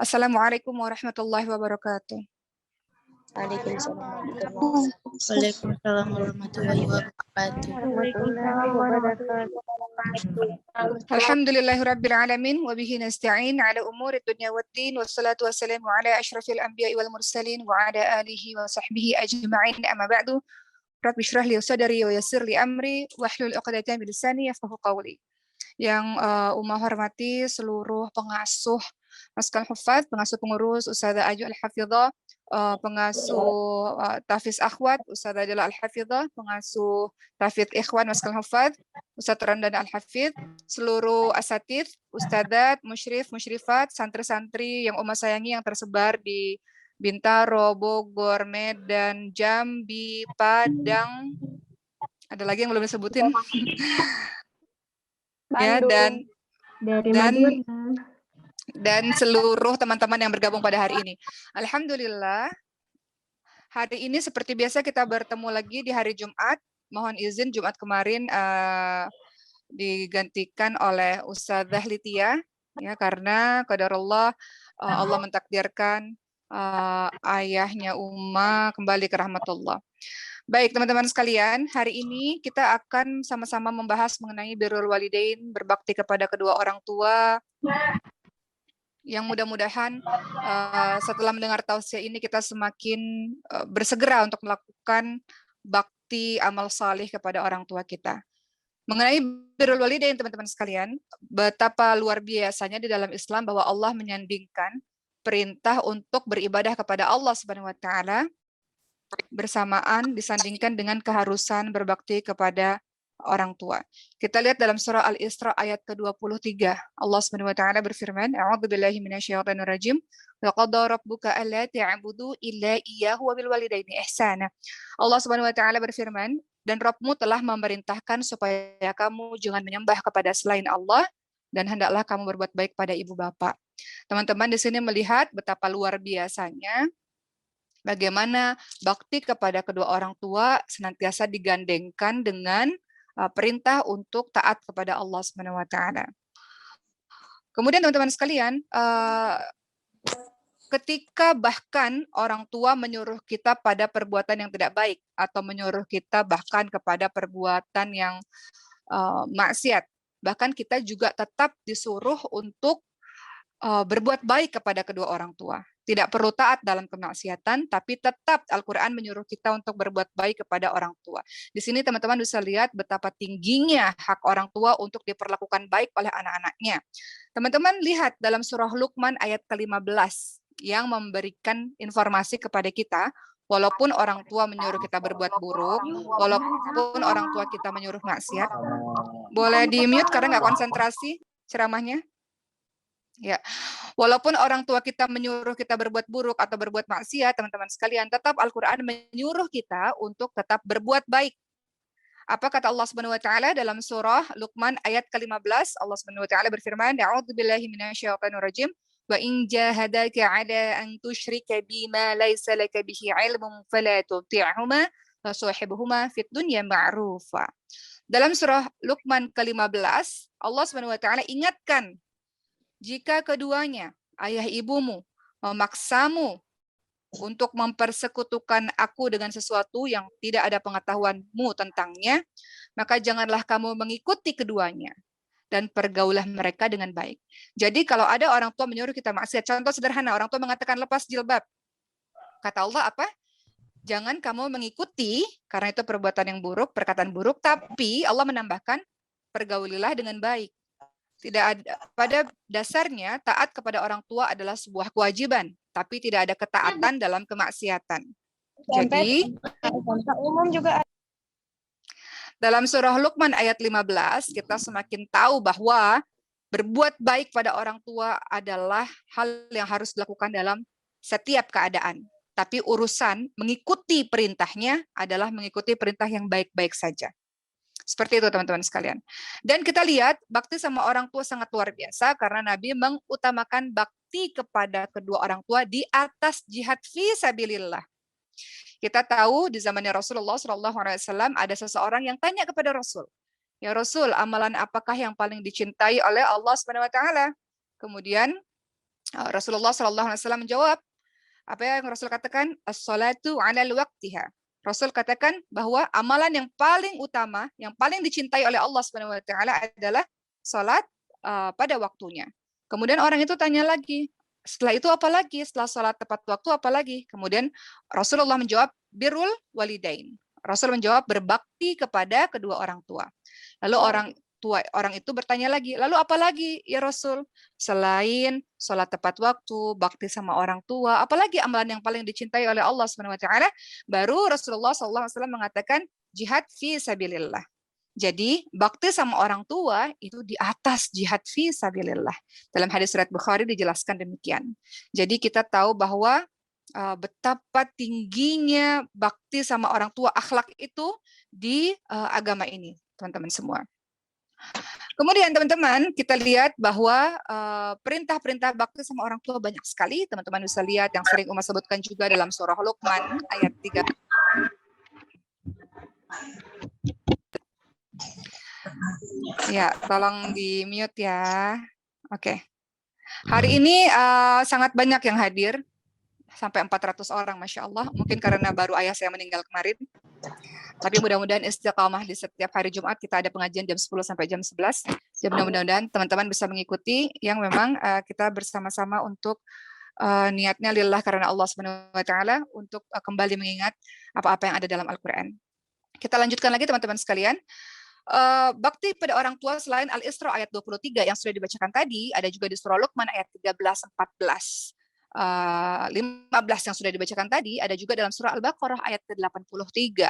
Assalamualaikum warahmatullahi wabarakatuh. Waalaikumsalam warahmatullahi wabarakatuh. Alhamdulillahirabbil alamin wa bihi nasta'in ala umuri dunya waddin wassalatu wassalamu ala asyrafil anbiya'i wal mursalin wa ala alihi wa sahbihi ajma'in amma ba'du. Rabbi shrah li sadri wa yassir li amri wahlul 'uqdatam min lisani yafqahu qawli. Yang Umar hormati seluruh pengasuh Maskal Hufaz, pengasuh pengurus Ustazah Aju Al-Hafidhah, pengasuh Tahfiz Akhwat Ustazah Jalal Al-Hafidhah, pengasuh Tahfiz Ikhwan Maskal Hufaz Ustaz Randan Al-Hafidh, seluruh asatidz, ustadzat, musyrif, musyrifat, santri-santri yang Uma sayangi yang tersebar di Bintaro, Bogor, Medan, Jambi, Padang, ada lagi yang belum disebutin. Ya, dan seluruh teman-teman yang bergabung pada hari ini. Alhamdulillah, hari ini seperti biasa kita bertemu lagi di hari Jumat. Mohon izin Jumat kemarin digantikan oleh Ustazah Litia, ya, karena qadarullah Allah mentakdirkan ayahnya Uma kembali ke rahmatullah. Baik teman-teman sekalian, hari ini kita akan sama-sama membahas mengenai birrul walidain, berbakti kepada kedua orang tua, yang mudah-mudahan setelah mendengar tausiah ini kita semakin bersegera untuk melakukan bakti amal salih kepada orang tua kita. Mengenai birrul walidain teman-teman sekalian, betapa luar biasanya di dalam Islam bahwa Allah menyandingkan perintah untuk beribadah kepada Allah Subhanahu wa taala bersamaan disandingkan dengan keharusan berbakti kepada orang tua. Kita lihat dalam surah Al-Isra ayat ke-23. Allah Subhanahu wa taala berfirman, "A'udzubillahi minasyaitonir rajim. Wa qadara rabbuka alla ta'budu illa iyyahu wa bil walidaini ihsana." Allah Subhanahu wa taala berfirman, dan Rabbmu telah memerintahkan supaya kamu jangan menyembah kepada selain Allah dan hendaklah kamu berbuat baik pada ibu bapak. Teman-teman di sini melihat betapa luar biasanya bagaimana bakti kepada kedua orang tua senantiasa digandengkan dengan perintah untuk taat kepada Allah Subhanahu wa taala. Kemudian teman-teman sekalian, ketika bahkan orang tua menyuruh kita pada perbuatan yang tidak baik atau menyuruh kita bahkan kepada perbuatan yang maksiat, bahkan kita juga tetap disuruh untuk berbuat baik kepada kedua orang tua. Tidak perlu taat dalam kemaksiatan, tapi tetap Al-Quran menyuruh kita untuk berbuat baik kepada orang tua. Di sini teman-teman bisa lihat betapa tingginya hak orang tua untuk diperlakukan baik oleh anak-anaknya. Teman-teman lihat dalam surah Luqman ayat ke-15 yang memberikan informasi kepada kita, walaupun orang tua menyuruh kita berbuat buruk, walaupun orang tua kita menyuruh maksiat, boleh di-mute karena nggak konsentrasi ceramahnya? Ya, walaupun orang tua kita menyuruh kita berbuat buruk atau berbuat maksiat, teman-teman sekalian, tetap Al-Quran menyuruh kita untuk tetap berbuat baik. Apa kata Allah Subhanahu wa taala dalam surah Luqman ayat ke-15? Allah Subhanahu wa taala berfirman, "A'udzubillahi minasyaitonir rajim. Wa in jahadaka 'ala an tusyrika bima laysa laka bihi 'ilmun fala tuti'huma wa sahibuhuma fid dunya ma'rufa." Dalam surah Luqman ke-15, Allah Subhanahu wa taala ingatkan, jika keduanya, ayah ibumu, memaksamu untuk mempersekutukan aku dengan sesuatu yang tidak ada pengetahuanmu tentangnya, maka janganlah kamu mengikuti keduanya dan pergaulah mereka dengan baik. Jadi kalau ada orang tua menyuruh kita maksiat, contoh sederhana, orang tua mengatakan lepas jilbab. Kata Allah apa? Jangan kamu mengikuti, karena itu perbuatan yang buruk, perkataan buruk, tapi Allah menambahkan, pergaulilah dengan baik. Tidak ada, pada dasarnya taat kepada orang tua adalah sebuah kewajiban, tapi tidak ada ketaatan dalam kemaksiatan. Jadi dalam surah Luqman ayat 15 kita semakin tahu bahwa berbuat baik pada orang tua adalah hal yang harus dilakukan dalam setiap keadaan. Tapi urusan mengikuti perintahnya adalah mengikuti perintah yang baik-baik saja. Seperti itu teman-teman sekalian. Dan kita lihat bakti sama orang tua sangat luar biasa karena Nabi mengutamakan bakti kepada kedua orang tua di atas jihad fi sabilillah. Kita tahu di zamannya Rasulullah SAW ada seseorang yang tanya kepada Rasul, "Ya Rasul, amalan apakah yang paling dicintai oleh Allah Subhanahu wa taala?" Kemudian Rasulullah SAW menjawab, apa yang Rasul katakan? As-salatu 'alal waqtiha. Rasul katakan bahwa amalan yang paling utama, yang paling dicintai oleh Allah Subhanahu wa taala adalah salat pada waktunya. Kemudian orang itu tanya lagi, setelah itu apa lagi? Setelah salat tepat waktu apa lagi? Kemudian Rasulullah menjawab, birrul walidain. Rasul menjawab, berbakti kepada kedua orang tua. Lalu orang itu bertanya lagi, lalu apa lagi ya Rasul? Selain sholat tepat waktu, bakti sama orang tua, apalagi amalan yang paling dicintai oleh Allah Subhanahu wa taala? Baru Rasulullah SAW mengatakan jihad fi sabilillah. Jadi bakti sama orang tua itu di atas jihad fi sabilillah. Dalam hadis riwayat Bukhari dijelaskan demikian. Jadi kita tahu bahwa betapa tingginya bakti sama orang tua, akhlak itu di agama ini, teman-teman semua. Kemudian teman-teman, kita lihat bahwa perintah-perintah bakti sama orang tua banyak sekali. Teman-teman bisa lihat yang sering Uma sebutkan juga dalam surah Luqman ayat 3. Ya, tolong di-mute ya. Oke. Hari ini sangat banyak yang hadir. Sampai 400 orang, Masya Allah. Mungkin karena baru ayah saya meninggal kemarin. Tapi mudah-mudahan istiqamah di setiap hari Jumat kita ada pengajian jam 10 sampai jam 11. Jadi mudah-mudahan teman-teman bisa mengikuti yang memang kita bersama-sama untuk niatnya lillah karena Allah Subhanahu wa taala untuk kembali mengingat apa-apa yang ada dalam Al-Qur'an. Kita lanjutkan lagi teman-teman sekalian. Bakti pada orang tua selain Al-Isra ayat 23 yang sudah dibacakan tadi, ada juga di surah Luqman ayat 13, 14. 15 yang sudah dibacakan tadi, ada juga dalam surah Al-Baqarah ayat ke-83.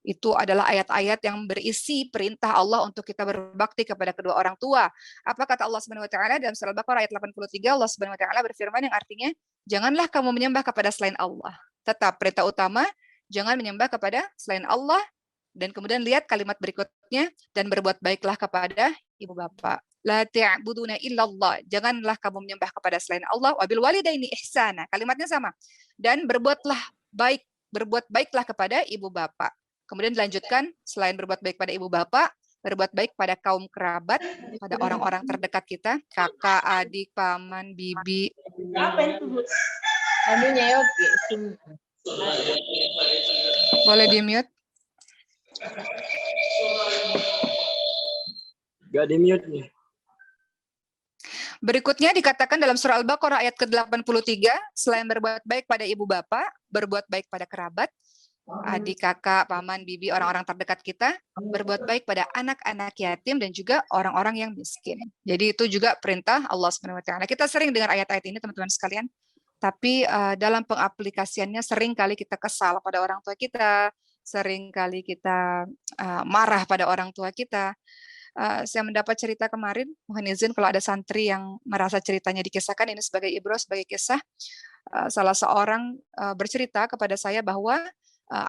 Itu adalah ayat-ayat yang berisi perintah Allah untuk kita berbakti kepada kedua orang tua. Apa kata Allah Subhanahu wa taala dalam surah Al-Baqarah ayat 83? Allah Subhanahu wa taala berfirman yang artinya, janganlah kamu menyembah kepada selain Allah. Tetap perintah utama, jangan menyembah kepada selain Allah. Dan kemudian lihat kalimat berikutnya, dan berbuat baiklah kepada ibu bapak. La ta'buduna illallah. Janganlah kamu menyembah kepada selain Allah. Wabil walidaini ihsana. Kalimatnya sama. Dan berbuat baiklah kepada ibu bapak. Kemudian dilanjutkan, selain berbuat baik pada ibu bapak, berbuat baik pada kaum kerabat, pada orang-orang terdekat kita, kakak, adik, paman, bibi. Apa itu? Anunya Yogi. Boleh di-mute? Gak di-mute nih. Berikutnya dikatakan dalam surah Al-Baqarah ayat ke-83, selain berbuat baik pada ibu bapak, berbuat baik pada kerabat, adik, kakak, paman, bibi, orang-orang terdekat kita, berbuat baik pada anak-anak yatim dan juga orang-orang yang miskin. Jadi itu juga perintah Allah Subhanahu wa taala. Kita sering dengar ayat-ayat ini teman-teman sekalian, tapi dalam pengaplikasiannya sering kali kita kesal pada orang tua kita, sering kali kita marah pada orang tua kita. Saya mendapat cerita kemarin, mohon izin kalau ada santri yang merasa ceritanya dikisahkan ini sebagai ibrah, sebagai kisah. Salah seorang bercerita kepada saya bahwa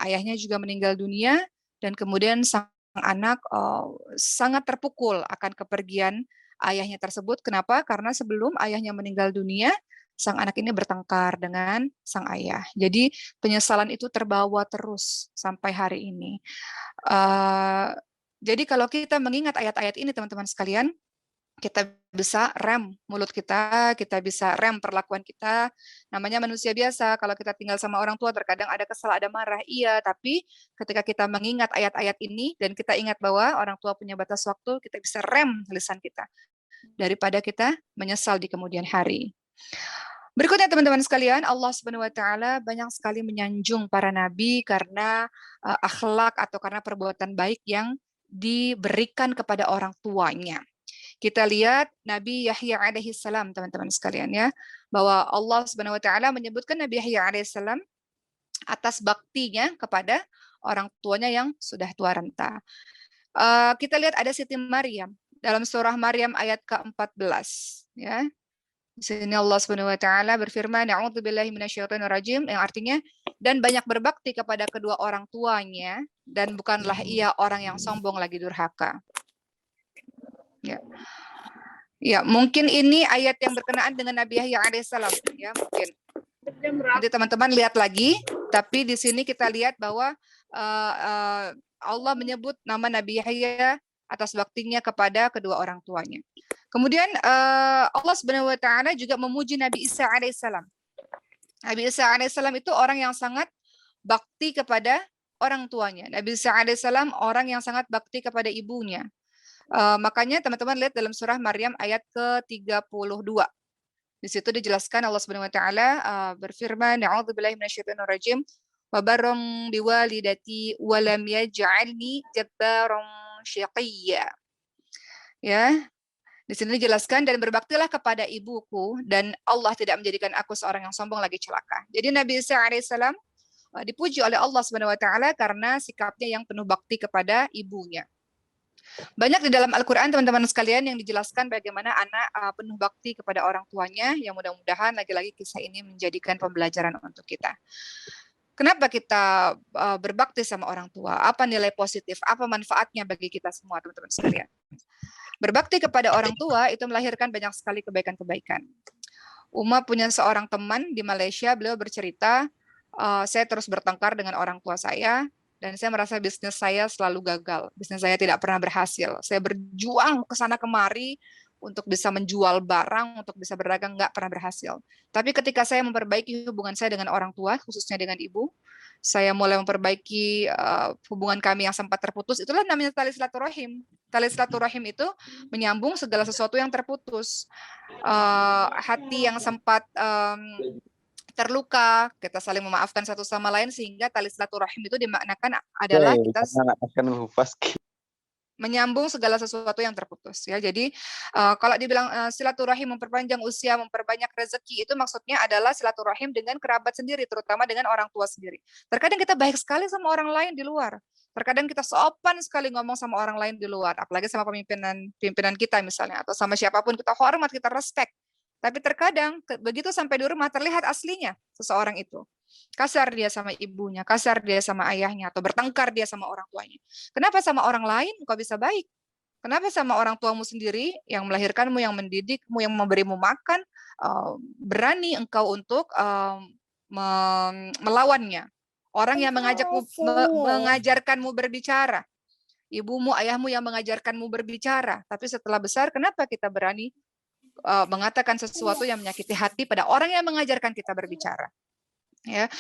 ayahnya juga meninggal dunia dan kemudian sang anak sangat terpukul akan kepergian ayahnya tersebut. Kenapa? Karena sebelum ayahnya meninggal dunia, sang anak ini bertengkar dengan sang ayah. Jadi penyesalan itu terbawa terus sampai hari ini. Jadi kalau kita mengingat ayat-ayat ini teman-teman sekalian, kita bisa rem mulut kita bisa rem perlakuan kita. Namanya manusia biasa, kalau kita tinggal sama orang tua terkadang ada kesal, ada marah, iya. Tapi ketika kita mengingat ayat-ayat ini dan kita ingat bahwa orang tua punya batas waktu, kita bisa rem lisan kita daripada kita menyesal di kemudian hari. Berikutnya teman-teman sekalian, Allah Subhanahu wa taala banyak sekali menyanjung para nabi karena akhlak atau karena perbuatan baik yang diberikan kepada orang tuanya. Kita lihat Nabi Yahya alaihi salam teman-teman sekalian ya, bahwa Allah Subhanahu wa taala menyebutkan Nabi Yahya alaihi salam atas baktinya kepada orang tuanya yang sudah tua renta. Kita lihat ada Siti Maryam dalam surah Maryam ayat ke-14 ya. Di sini Allah Subhanahu wa taala berfirman, "A'udzubillahi minasyaitonirrajim," yang artinya dan banyak berbakti kepada kedua orang tuanya dan bukanlah ia orang yang sombong lagi durhaka. Ya. Ya, mungkin ini ayat yang berkenaan dengan Nabi Yahya alaihissalam ya, mungkin. Nanti teman-teman lihat lagi, tapi di sini kita lihat bahwa Allah menyebut nama Nabi Yahya atas baktinya kepada kedua orang tuanya. Kemudian Allah Subhanahu wa taala juga memuji Nabi Isa alaihissalam. Nabi Isa alaihissalam itu orang yang sangat bakti kepada orang tuanya. Nabi Isa alaihissalam orang yang sangat bakti kepada ibunya. Makanya teman-teman lihat dalam surah Maryam ayat ke-32. Di situ dijelaskan Allah Subhanahu wa taala berfirman, "A'udzubillahi minasyaitonir rajim. Wa barram biwalidati wa lam yaj'alni jabbaran syaqiyya." Ya, di sini dijelaskan, dan berbaktilah kepada ibuku dan Allah tidak menjadikan aku seorang yang sombong lagi celaka. Jadi Nabi Isa alaihissalam dipuji oleh Allah Subhanahu wa taala karena sikapnya yang penuh bakti kepada ibunya. Banyak di dalam Al-Qur'an teman-teman sekalian yang dijelaskan bagaimana anak penuh bakti kepada orang tuanya, yang mudah-mudahan lagi-lagi kisah ini menjadikan pembelajaran untuk kita. Kenapa kita berbakti sama orang tua? Apa nilai positif? Apa manfaatnya bagi kita semua teman-teman sekalian? Berbakti kepada orang tua itu melahirkan banyak sekali kebaikan-kebaikan. Uma punya seorang teman di Malaysia, beliau bercerita, saya terus bertengkar dengan orang tua saya, dan saya merasa bisnis saya selalu gagal. Bisnis saya tidak pernah berhasil. Saya berjuang ke sana kemari untuk bisa menjual barang, untuk bisa berdagang, nggak pernah berhasil. Tapi ketika saya memperbaiki hubungan saya dengan orang tua, khususnya dengan ibu, saya mulai memperbaiki hubungan kami yang sempat terputus. Itulah namanya tali silaturahim. Tali silaturahim itu menyambung segala sesuatu yang terputus. Hati yang sempat terluka, kita saling memaafkan satu sama lain, sehingga tali silaturahim itu dimaknakan adalah kita menyambung segala sesuatu yang terputus, ya. Jadi kalau dibilang silaturahim memperpanjang usia, memperbanyak rezeki, itu maksudnya adalah silaturahim dengan kerabat sendiri, terutama dengan orang tua sendiri. Terkadang kita baik sekali sama orang lain di luar, terkadang kita sopan sekali ngomong sama orang lain di luar, apalagi sama pimpinan kita misalnya, atau sama siapapun kita hormat, kita respect. Tapi terkadang begitu sampai di rumah terlihat aslinya seseorang itu. Kasar dia sama ibunya, kasar dia sama ayahnya, atau bertengkar dia sama orang tuanya. Kenapa sama orang lain kau bisa baik? Kenapa sama orang tuamu sendiri yang melahirkanmu, yang mendidikmu, yang memberimu makan, berani engkau untuk melawannya? Orang yang mengajarkanmu berbicara, ibumu, ayahmu yang mengajarkanmu berbicara, tapi setelah besar kenapa kita berani mengatakan sesuatu yang menyakiti hati pada orang yang mengajarkan kita berbicara? Ya,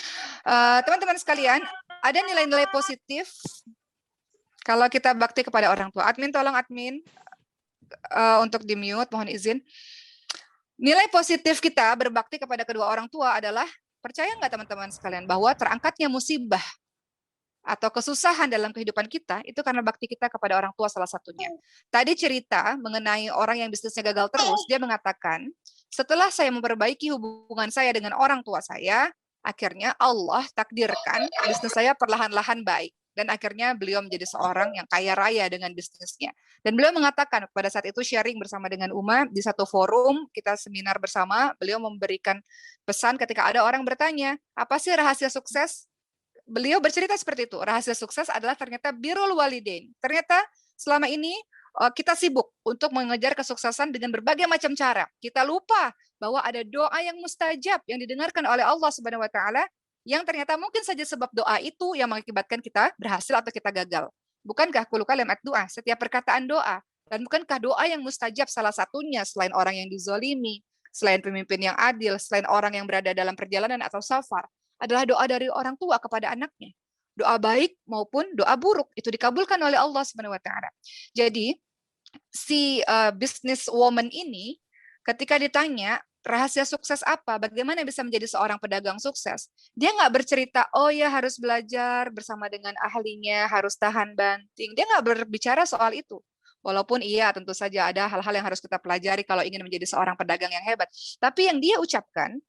teman-teman sekalian, ada nilai-nilai positif kalau kita bakti kepada orang tua. Admin, tolong admin untuk di mute, mohon izin. Nilai positif kita berbakti kepada kedua orang tua adalah, percaya nggak teman-teman sekalian, bahwa terangkatnya musibah atau kesusahan dalam kehidupan kita itu karena bakti kita kepada orang tua salah satunya. Tadi cerita mengenai orang yang bisnisnya gagal terus, dia mengatakan, setelah saya memperbaiki hubungan saya dengan orang tua saya, akhirnya Allah takdirkan bisnis saya perlahan-lahan baik. Dan akhirnya beliau menjadi seorang yang kaya raya dengan bisnisnya. Dan beliau mengatakan pada saat itu sharing bersama dengan Uma di satu forum, kita seminar bersama, beliau memberikan pesan ketika ada orang bertanya, apa sih rahasia sukses? Beliau bercerita seperti itu, rahasia sukses adalah ternyata birrul walidain. Ternyata selama ini kita sibuk untuk mengejar kesuksesan dengan berbagai macam cara. Kita lupa bahwa ada doa yang mustajab yang didengarkan oleh Allah Subhanahu wa taala, yang ternyata mungkin saja sebab doa itu yang mengakibatkan kita berhasil atau kita gagal. Bukankah kullu kalimat doa, setiap perkataan doa, dan bukankah doa yang mustajab salah satunya selain orang yang dizolimi, selain pemimpin yang adil, selain orang yang berada dalam perjalanan atau safar, adalah doa dari orang tua kepada anaknya. Doa baik maupun doa buruk itu dikabulkan oleh Allah Subhanahu wa taala. Jadi si business woman ini ketika ditanya rahasia sukses apa, bagaimana bisa menjadi seorang pedagang sukses, dia nggak bercerita, oh ya harus belajar bersama dengan ahlinya, harus tahan banting. Dia nggak berbicara soal itu. Walaupun iya tentu saja ada hal-hal yang harus kita pelajari kalau ingin menjadi seorang pedagang yang hebat. Tapi yang dia ucapkan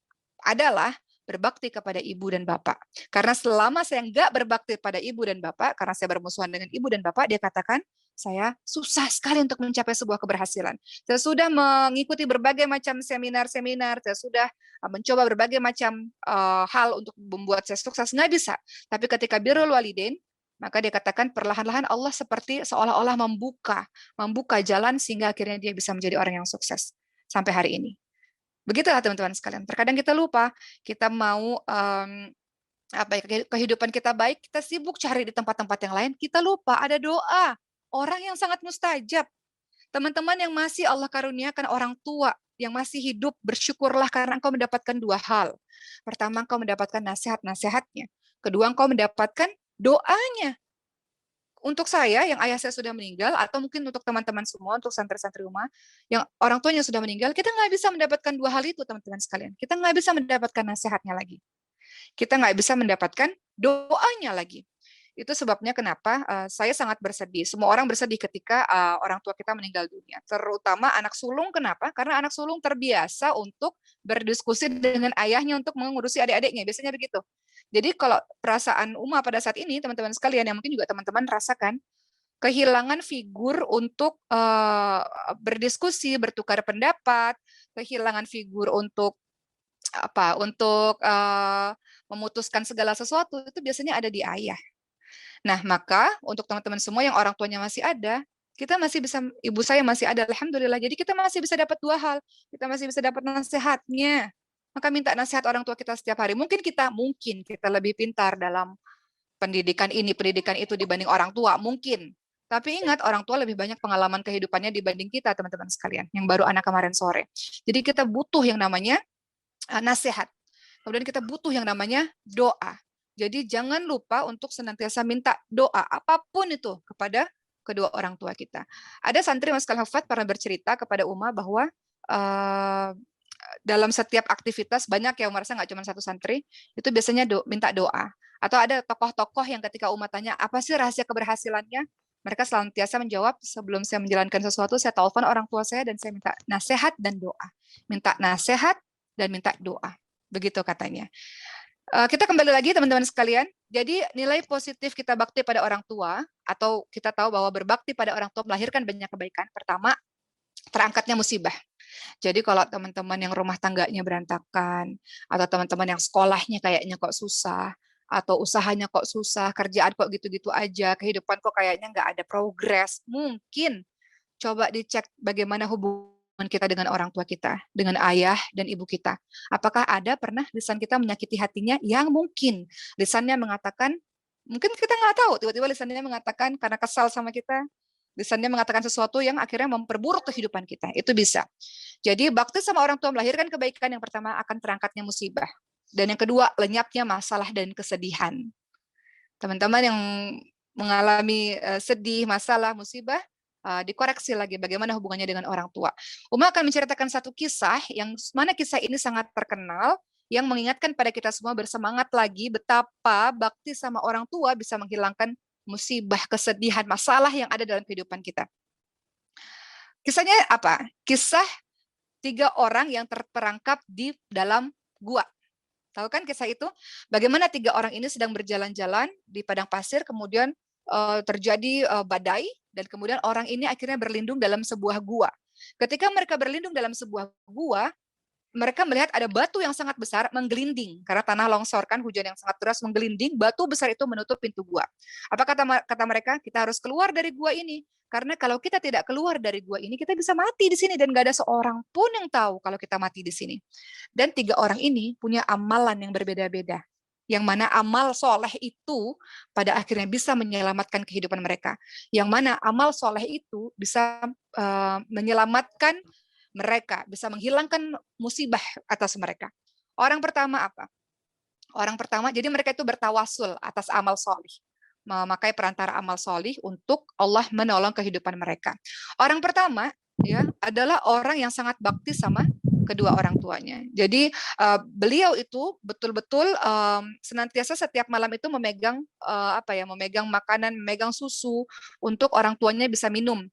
adalah berbakti kepada ibu dan bapak. Karena selama saya nggak berbakti pada ibu dan bapak, karena saya bermusuhan dengan ibu dan bapak, dia katakan, saya susah sekali untuk mencapai sebuah keberhasilan. Saya sudah mengikuti berbagai macam seminar-seminar, saya sudah mencoba berbagai macam hal untuk membuat saya sukses, nggak bisa. Tapi ketika birrul walidain, maka dia katakan perlahan-lahan Allah seperti seolah-olah membuka jalan sehingga akhirnya dia bisa menjadi orang yang sukses sampai hari ini. Begitulah teman-teman sekalian. Terkadang kita lupa, kita mau kehidupan kita baik, kita sibuk cari di tempat-tempat yang lain, kita lupa ada doa orang yang sangat mustajab. Teman-teman yang masih Allah karuniakan orang tua yang masih hidup, bersyukurlah karena engkau mendapatkan dua hal. Pertama, engkau mendapatkan nasihat-nasihatnya. Kedua, engkau mendapatkan doanya. Untuk saya yang ayah saya sudah meninggal, atau mungkin untuk teman-teman semua, untuk santri-santri rumah, yang orang tuanya sudah meninggal, kita nggak bisa mendapatkan dua hal itu, teman-teman sekalian. Kita nggak bisa mendapatkan nasihatnya lagi. Kita nggak bisa mendapatkan doanya lagi. Itu sebabnya kenapa saya sangat bersedih. Semua orang bersedih ketika orang tua kita meninggal dunia. Terutama anak sulung, kenapa? Karena anak sulung terbiasa untuk berdiskusi dengan ayahnya untuk mengurusi adik-adiknya. Biasanya begitu. Jadi kalau perasaan Uma pada saat ini, teman-teman sekalian, yang mungkin juga teman-teman rasakan, kehilangan figur untuk berdiskusi, bertukar pendapat, kehilangan figur untuk memutuskan segala sesuatu, itu biasanya ada di ayah. Nah, maka untuk teman-teman semua yang orang tuanya masih ada, kita masih bisa, ibu saya masih ada, alhamdulillah. Jadi kita masih bisa dapat dua hal. Kita masih bisa dapat nasihatnya. Maka minta nasihat orang tua kita setiap hari. Mungkin kita lebih pintar dalam pendidikan ini, pendidikan itu dibanding orang tua, mungkin. Tapi ingat, orang tua lebih banyak pengalaman kehidupannya dibanding kita, teman-teman sekalian, yang baru anak kemarin sore. Jadi kita butuh yang namanya nasihat. Kemudian kita butuh yang namanya doa. Jadi jangan lupa untuk senantiasa minta doa apapun itu kepada kedua orang tua kita. Ada santri Mas Kalhafat pernah bercerita kepada Uma bahwa dalam setiap aktivitas, banyak yang merasa nggak cuma satu santri, itu biasanya minta doa. Atau ada tokoh-tokoh yang ketika Uma tanya, apa sih rahasia keberhasilannya? Mereka senantiasa menjawab, sebelum saya menjalankan sesuatu, saya telepon orang tua saya dan saya minta nasihat dan doa. Minta nasihat dan minta doa. Begitu katanya. Kita kembali lagi teman-teman sekalian. Jadi nilai positif kita bakti pada orang tua, atau kita tahu bahwa berbakti pada orang tua melahirkan banyak kebaikan. Pertama, terangkatnya musibah. Jadi kalau teman-teman yang rumah tangganya berantakan, atau teman-teman yang sekolahnya kayaknya kok susah, atau usahanya kok susah, kerjaan kok gitu-gitu aja, kehidupan kok kayaknya nggak ada progres, mungkin coba dicek bagaimana hubungan kita dengan orang tua kita, dengan ayah dan ibu kita. Apakah ada pernah lisan kita menyakiti hatinya yang mungkin lisannya mengatakan, mungkin kita nggak tahu, tiba-tiba lisannya mengatakan karena kesal sama kita, lisannya mengatakan sesuatu yang akhirnya memperburuk kehidupan kita. Itu bisa. Jadi bakti sama orang tua melahirkan kebaikan. Yang pertama akan terangkatnya musibah. Dan yang kedua, lenyapnya masalah dan kesedihan. Teman-teman yang mengalami sedih, masalah, musibah, dikoreksi lagi bagaimana hubungannya dengan orang tua. Uma akan menceritakan satu kisah yang mana kisah ini sangat terkenal, yang mengingatkan pada kita semua bersemangat lagi betapa bakti sama orang tua bisa menghilangkan musibah, kesedihan, masalah yang ada dalam kehidupan kita. Kisahnya apa? Kisah 3 orang yang terperangkap di dalam gua. Tahu kan kisah itu? Bagaimana 3 orang ini sedang berjalan-jalan di padang pasir, kemudian terjadi badai, dan kemudian orang ini akhirnya berlindung dalam sebuah gua. Ketika mereka berlindung dalam sebuah gua, mereka melihat ada batu yang sangat besar menggelinding karena tanah longsor, kan hujan yang sangat deras menggelinding, batu besar itu menutup pintu gua. Apa kata mereka? Kita harus keluar dari gua ini. Karena kalau kita tidak keluar dari gua ini, kita bisa mati di sini dan gak ada seorang pun yang tahu kalau kita mati di sini. Dan 3 orang ini punya amalan yang berbeda-beda. Yang mana amal soleh itu pada akhirnya bisa menyelamatkan kehidupan mereka. Yang mana amal soleh itu bisa menyelamatkan mereka, bisa menghilangkan musibah atas mereka. Orang pertama apa? Orang pertama, jadi mereka itu bertawasul atas amal solih, memakai perantara amal solih untuk Allah menolong kehidupan mereka. Orang pertama ya adalah orang yang sangat bakti sama kedua orang tuanya. Jadi beliau itu betul-betul senantiasa setiap malam itu memegang memegang makanan, memegang susu untuk orang tuanya bisa minum,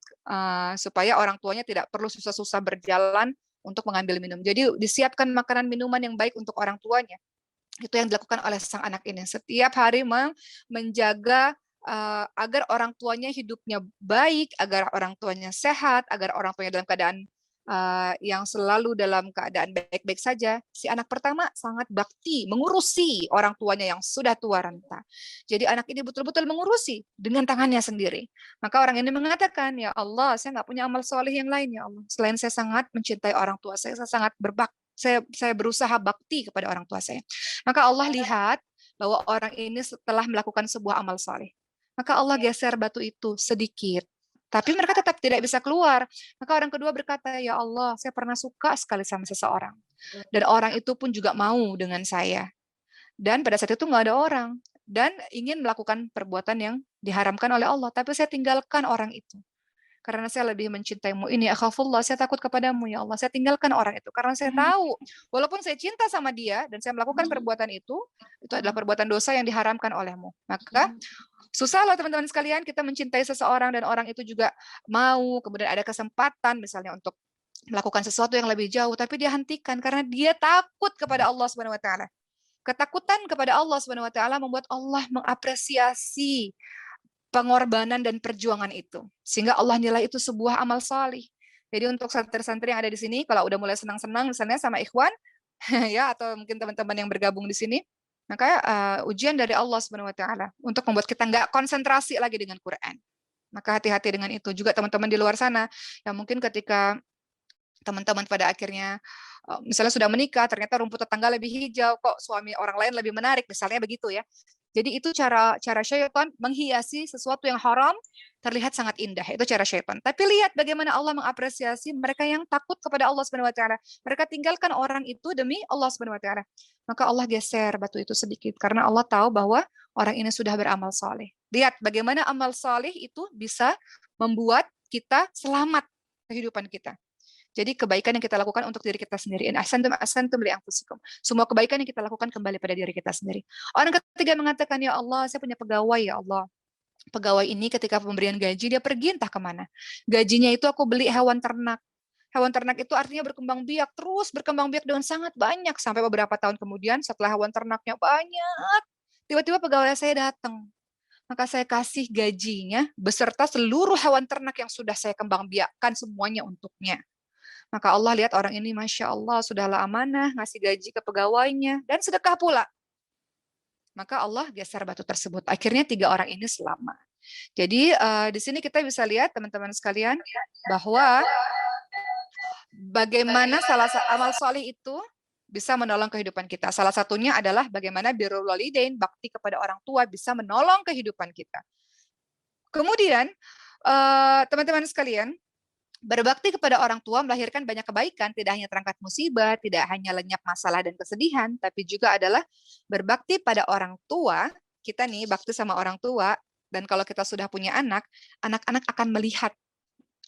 supaya orang tuanya tidak perlu susah-susah berjalan untuk mengambil minum. Jadi disiapkan makanan minuman yang baik untuk orang tuanya. Itu yang dilakukan oleh sang anak ini. Setiap hari menjaga agar orang tuanya hidupnya baik, agar orang tuanya sehat, agar orang tuanya dalam keadaan yang selalu dalam keadaan baik-baik saja. Si anak pertama sangat bakti, mengurusi orang tuanya yang sudah tua renta. Jadi anak ini betul-betul mengurusi dengan tangannya sendiri. Maka orang ini mengatakan, ya Allah, saya nggak punya amal soleh yang lain, ya Allah. Selain saya sangat mencintai orang tua saya sangat berbakti. Saya berusaha bakti kepada orang tua saya. Maka Allah lihat bahwa orang ini setelah melakukan sebuah amal soleh, maka Allah geser batu itu sedikit. Tapi mereka tetap tidak bisa keluar. Maka orang kedua berkata, ya Allah, saya pernah suka sekali sama seseorang. Dan orang itu pun juga mau dengan saya. Dan pada saat itu nggak ada orang. Dan ingin melakukan perbuatan yang diharamkan oleh Allah. Tapi saya tinggalkan orang itu. Karena saya lebih mencintaimu ini. Akhafullah, saya takut kepadamu ya Allah. Saya tinggalkan orang itu. Karena saya tahu, walaupun saya cinta sama dia, dan saya melakukan perbuatan itu adalah perbuatan dosa yang diharamkan olehmu. Maka susah loh teman-teman sekalian, kita mencintai seseorang dan orang itu juga mau, kemudian ada kesempatan misalnya untuk melakukan sesuatu yang lebih jauh, tapi dia hentikan karena dia takut kepada Allah Subhanahu wa taala. Ketakutan kepada Allah Subhanahu wa taala membuat Allah mengapresiasi pengorbanan dan perjuangan itu. Sehingga Allah nilai itu sebuah amal salih. Jadi untuk santri-santri yang ada di sini, kalau udah mulai senang-senang misalnya sama ikhwan, ya atau mungkin teman-teman yang bergabung di sini, maka ujian dari Allah Subhanahu wa taala untuk membuat kita nggak konsentrasi lagi dengan Quran. Maka hati-hati dengan itu. Juga teman-teman di luar sana yang mungkin ketika teman-teman pada akhirnya misalnya sudah menikah, ternyata rumput tetangga lebih hijau, kok suami orang lain lebih menarik, misalnya begitu ya. Jadi itu cara syaitan menghiasi sesuatu yang haram terlihat sangat indah. Itu cara syaitan. Tapi lihat bagaimana Allah mengapresiasi mereka yang takut kepada Allah Subhanahu wa taala. Mereka tinggalkan orang itu demi Allah Subhanahu wa taala. Maka Allah geser batu itu sedikit karena Allah tahu bahwa orang ini sudah beramal saleh. Lihat bagaimana amal saleh itu bisa membuat kita selamat kehidupan kita. Jadi kebaikan yang kita lakukan untuk diri kita sendiri. In ahsantum li anfusikum. Semua kebaikan yang kita lakukan kembali pada diri kita sendiri. Orang ketiga mengatakan, ya Allah, saya punya pegawai, ya Allah. Pegawai ini ketika pemberian gaji, dia pergi entah kemana. Gajinya itu aku beli hewan ternak. Hewan ternak itu artinya berkembang biak, terus berkembang biak dengan sangat banyak. Sampai beberapa tahun kemudian, setelah hewan ternaknya banyak, tiba-tiba pegawai saya datang. Maka saya kasih gajinya beserta seluruh hewan ternak yang sudah saya kembang biakkan semuanya untuknya. Maka Allah lihat orang ini, Masya Allah, sudahlah amanah, ngasih gaji ke pegawainya, dan sedekah pula. Maka Allah geser batu tersebut. Akhirnya 3 orang ini selamat. Jadi di sini kita bisa lihat teman-teman sekalian, bahwa bagaimana amal soleh itu bisa menolong kehidupan kita. Salah satunya adalah bagaimana birrul walidain, bakti kepada orang tua bisa menolong kehidupan kita. Kemudian teman-teman sekalian, berbakti kepada orang tua melahirkan banyak kebaikan, tidak hanya terangkat musibah, tidak hanya lenyap masalah dan kesedihan, tapi juga adalah berbakti pada orang tua. Kita nih bakti sama orang tua, dan kalau kita sudah punya anak, anak-anak akan melihat,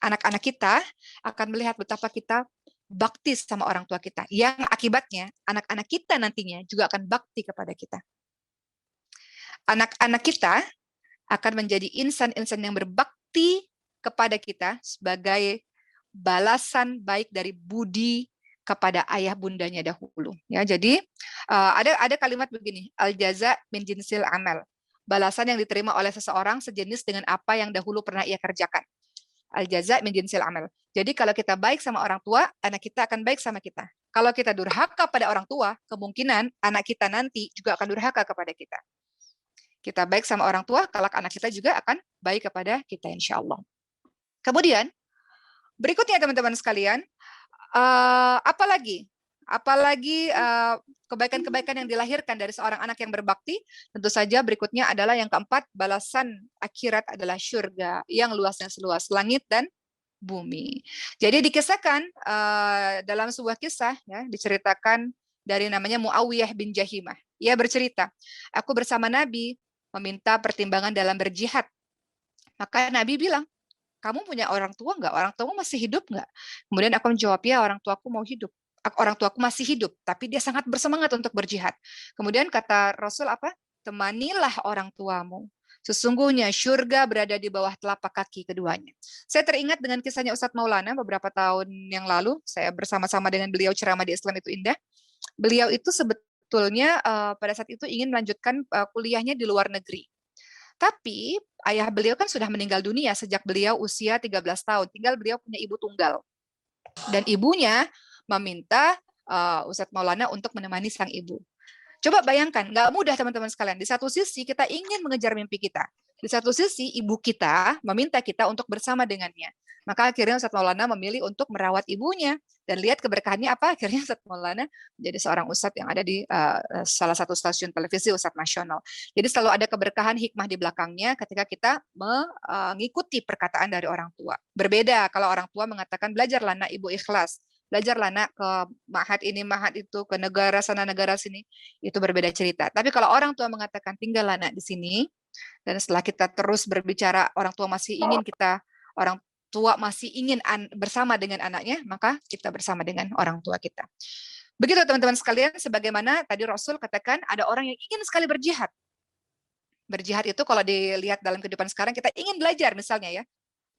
anak-anak kita akan melihat betapa kita bakti sama orang tua kita. Yang akibatnya, anak-anak kita nantinya juga akan bakti kepada kita. Anak-anak kita akan menjadi insan-insan yang berbakti kepada kita sebagai balasan baik dari budi kepada ayah bundanya dahulu. Ya, jadi ada kalimat begini, al jaza min jinsil amal. Balasan yang diterima oleh seseorang sejenis dengan apa yang dahulu pernah ia kerjakan. Al jaza min jinsil amal. Jadi kalau kita baik sama orang tua, anak kita akan baik sama kita. Kalau kita durhaka pada orang tua, kemungkinan anak kita nanti juga akan durhaka kepada kita. Kita baik sama orang tua, kelak anak kita juga akan baik kepada kita, insya Allah. Kemudian, berikutnya teman-teman sekalian, apalagi kebaikan-kebaikan yang dilahirkan dari seorang anak yang berbakti, tentu saja berikutnya adalah yang keempat, balasan akhirat adalah syurga yang luasnya seluas langit dan bumi. Jadi dikisahkan dalam sebuah kisah, ya, diceritakan dari namanya Muawiyah bin Jahimah. Ia bercerita, aku bersama Nabi meminta pertimbangan dalam berjihad. Maka Nabi bilang, kamu punya orang tua nggak? Orang tuamu masih hidup nggak? Kemudian aku menjawab, ya orang tuaku mau hidup. Orang tuaku masih hidup, tapi dia sangat bersemangat untuk berjihad. Kemudian kata Rasul apa? Temanilah orang tuamu. Sesungguhnya syurga berada di bawah telapak kaki keduanya. Saya teringat dengan kisahnya Ustadz Maulana beberapa tahun yang lalu. Saya bersama-sama dengan beliau ceramah di Islam itu Indah. Beliau itu sebetulnya pada saat itu ingin melanjutkan kuliahnya di luar negeri. Tapi ayah beliau kan sudah meninggal dunia sejak beliau usia 13 tahun. Tinggal beliau punya ibu tunggal. Dan ibunya meminta Ustadz Maulana untuk menemani sang ibu. Coba bayangkan, nggak mudah teman-teman sekalian. Di satu sisi kita ingin mengejar mimpi kita. Di satu sisi ibu kita meminta kita untuk bersama dengannya. Maka akhirnya Ustadz Maulana memilih untuk merawat ibunya, dan lihat keberkahannya apa, akhirnya Ustadz Maulana menjadi seorang ustadz yang ada di salah satu stasiun televisi ustadz nasional. Jadi selalu ada keberkahan hikmah di belakangnya ketika kita mengikuti perkataan dari orang tua. Berbeda kalau orang tua mengatakan belajarlah nak ibu ikhlas, belajarlah nak ke mahat ini mahat itu, ke negara sana negara sini, itu berbeda cerita. Tapi kalau orang tua mengatakan tinggallah nak di sini, dan setelah kita terus berbicara orang tua masih ingin kita, orang tua masih ingin bersama dengan anaknya, maka kita bersama dengan orang tua kita. Begitu teman-teman sekalian, sebagaimana tadi Rasul katakan ada orang yang ingin sekali berjihad. Berjihad itu kalau dilihat dalam kehidupan sekarang, kita ingin belajar misalnya ya.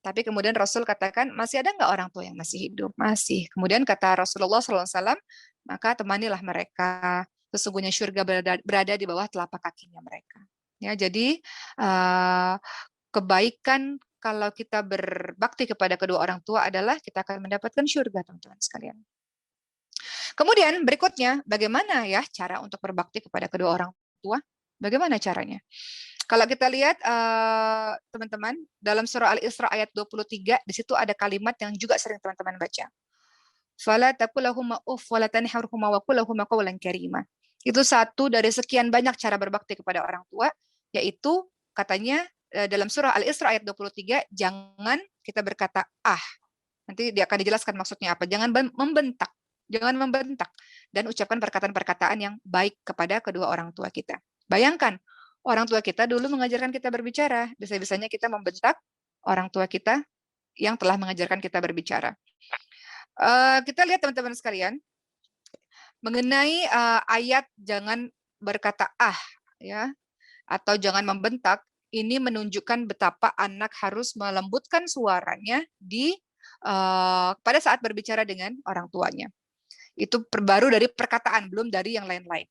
Tapi kemudian Rasul katakan, masih ada nggak orang tua yang masih hidup? Masih. Kemudian kata Rasulullah SAW, maka temanilah mereka. Sesungguhnya surga berada di bawah telapak kakinya mereka. Ya, jadi kebaikan kalau kita berbakti kepada kedua orang tua adalah kita akan mendapatkan surga, teman-teman sekalian. Kemudian berikutnya, bagaimana ya cara untuk berbakti kepada kedua orang tua? Bagaimana caranya? Kalau kita lihat teman-teman dalam surah Al-Isra ayat 23, di situ ada kalimat yang juga sering teman-teman baca. Fala taqul lahum uff wa la tanharhum wa qul lahum qawlan karima. Itu satu dari sekian banyak cara berbakti kepada orang tua, yaitu katanya dalam surah Al-Isra ayat 23, jangan kita berkata ah. Nanti dia akan dijelaskan maksudnya apa. Jangan membentak. Jangan membentak. Dan ucapkan perkataan-perkataan yang baik kepada kedua orang tua kita. Bayangkan, orang tua kita dulu mengajarkan kita berbicara. Bisa-bisanya kita membentak orang tua kita yang telah mengajarkan kita berbicara. Kita lihat teman-teman sekalian, mengenai ayat jangan berkata ah, ya, atau jangan membentak, ini menunjukkan betapa anak harus melembutkan suaranya pada saat berbicara dengan orang tuanya. Itu baru dari perkataan, belum dari yang lain-lain.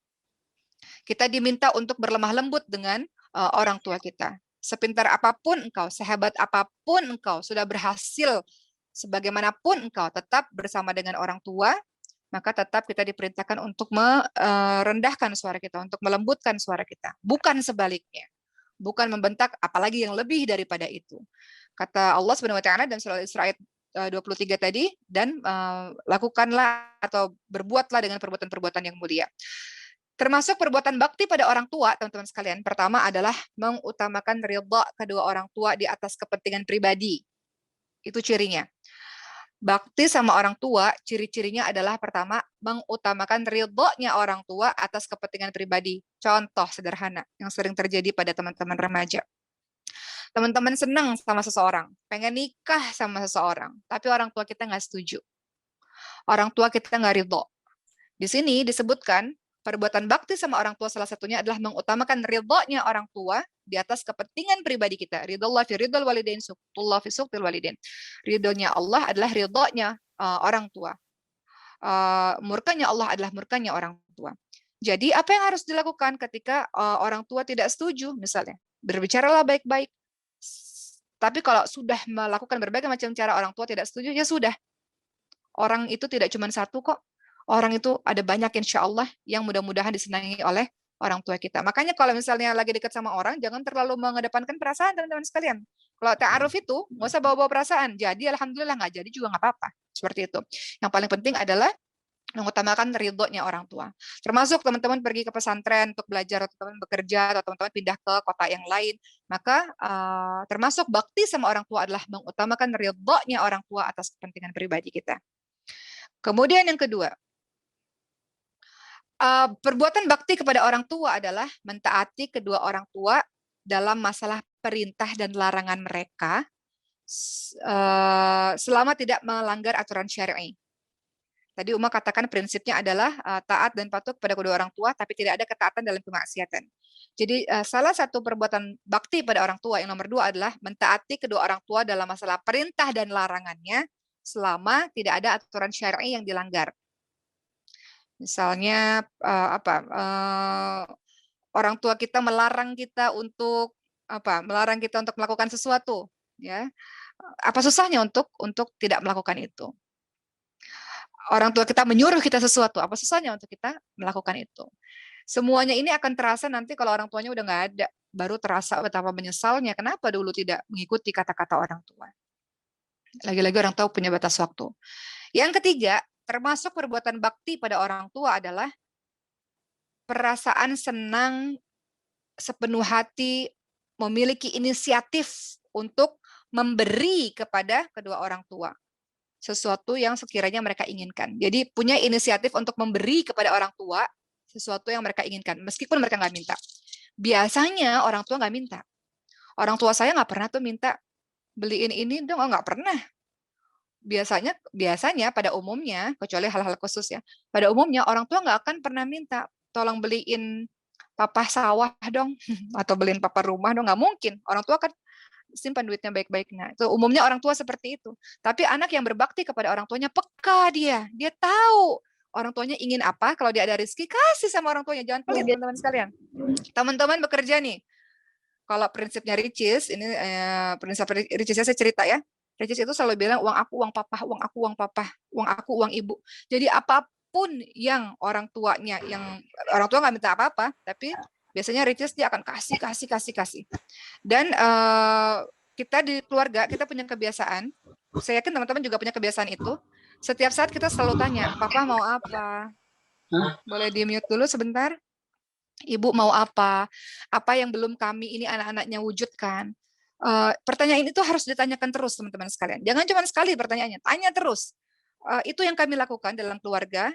Kita diminta untuk berlemah lembut dengan orang tua kita. Sepintar apapun engkau, sehebat apapun engkau, sudah berhasil sebagaimanapun engkau, tetap bersama dengan orang tua, maka tetap kita diperintahkan untuk merendahkan suara kita, untuk melembutkan suara kita. Bukan sebaliknya. Bukan membentak, apalagi yang lebih daripada itu. Kata Allah Subhanahu wa taala dalam surah Al-Isra ayat 23 tadi, dan lakukanlah atau berbuatlah dengan perbuatan-perbuatan yang mulia. Termasuk perbuatan bakti pada orang tua, teman-teman sekalian. Pertama adalah mengutamakan ridha kedua orang tua di atas kepentingan pribadi. Itu cirinya. Bakti sama orang tua, ciri-cirinya adalah pertama, mengutamakan ridhonya orang tua atas kepentingan pribadi. Contoh sederhana yang sering terjadi pada teman-teman remaja. Teman-teman senang sama seseorang, pengen nikah sama seseorang, tapi orang tua kita nggak setuju. Orang tua kita nggak ridho. Di sini disebutkan, perbuatan bakti sama orang tua salah satunya adalah mengutamakan ridhonya orang tua di atas kepentingan pribadi kita. Ridhollah fi ridhol walidain, suqtullah fi suqtil walidain. Ridhonya Allah adalah ridhonya orang tua. Murkanya Allah adalah murkanya orang tua. Jadi apa yang harus dilakukan ketika orang tua tidak setuju misalnya? Berbicaralah baik-baik. Tapi kalau sudah melakukan berbagai macam cara orang tua tidak setuju, ya sudah. Orang itu tidak cuma satu kok. Orang itu ada banyak insya Allah yang mudah-mudahan disenangi oleh orang tua kita. Makanya kalau misalnya lagi dekat sama orang, jangan terlalu mengedepankan perasaan teman-teman sekalian. Kalau ta'aruf itu, nggak usah bawa-bawa perasaan. Jadi alhamdulillah, nggak jadi juga nggak apa-apa. Seperti itu. Yang paling penting adalah mengutamakan ridhonya orang tua. Termasuk teman-teman pergi ke pesantren untuk belajar, atau teman bekerja, atau teman-teman pindah ke kota yang lain, maka termasuk bakti sama orang tua adalah mengutamakan ridhonya orang tua atas kepentingan pribadi kita. Kemudian yang kedua, perbuatan bakti kepada orang tua adalah mentaati kedua orang tua dalam masalah perintah dan larangan mereka selama tidak melanggar aturan syar'i. Tadi Uma katakan prinsipnya adalah taat dan patuh kepada kedua orang tua, tapi tidak ada ketaatan dalam kemaksiatan. Jadi salah satu perbuatan bakti pada orang tua yang nomor 2 adalah mentaati kedua orang tua dalam masalah perintah dan larangannya selama tidak ada aturan syar'i yang dilanggar. Misalnya orang tua kita melarang kita untuk melarang kita untuk melakukan sesuatu, ya. Apa susahnya untuk tidak melakukan itu? Orang tua kita menyuruh kita sesuatu, apa susahnya untuk kita melakukan itu? Semuanya ini akan terasa nanti kalau orang tuanya udah nggak ada, baru terasa betapa menyesalnya kenapa dulu tidak mengikuti kata-kata orang tua. Lagi-lagi orang tua punya batas waktu. Yang ketiga, termasuk perbuatan bakti pada orang tua adalah perasaan senang sepenuh hati, memiliki inisiatif untuk memberi kepada kedua orang tua sesuatu yang sekiranya mereka inginkan. Jadi punya inisiatif untuk memberi kepada orang tua sesuatu yang mereka inginkan, meskipun mereka nggak minta. Biasanya orang tua nggak minta. Orang tua saya nggak pernah tuh minta beliin ini dong, nggak pernah. Biasanya pada umumnya, kecuali hal-hal khusus ya, pada umumnya orang tua nggak akan pernah minta tolong beliin papa sawah dong atau beliin papa rumah dong, nggak mungkin. Orang tua kan simpan duitnya baik-baik. Nah, itu umumnya orang tua seperti itu. Tapi anak yang berbakti kepada orang tuanya peka dia tahu orang tuanya ingin apa. Kalau dia ada rezeki, kasih sama orang tuanya, jangan pelit teman-teman sekalian. Teman-teman bekerja nih, kalau prinsipnya Ricis, ini prinsip Ricisnya saya cerita ya. Ricis itu selalu bilang uang aku, uang papa, uang aku, uang papa, uang aku, uang ibu. Jadi apapun yang orang tuanya, yang orang tua nggak minta apa-apa, tapi biasanya Ricis dia akan kasih. Dan kita di keluarga, kita punya kebiasaan, saya yakin teman-teman juga punya kebiasaan itu, setiap saat kita selalu tanya, papa mau apa? Boleh di-mute dulu sebentar? Ibu mau apa? Apa yang belum kami ini anak-anaknya wujudkan? Pertanyaan itu harus ditanyakan terus teman-teman sekalian. Jangan cuma sekali pertanyaannya, tanya terus. Itu yang kami lakukan dalam keluarga.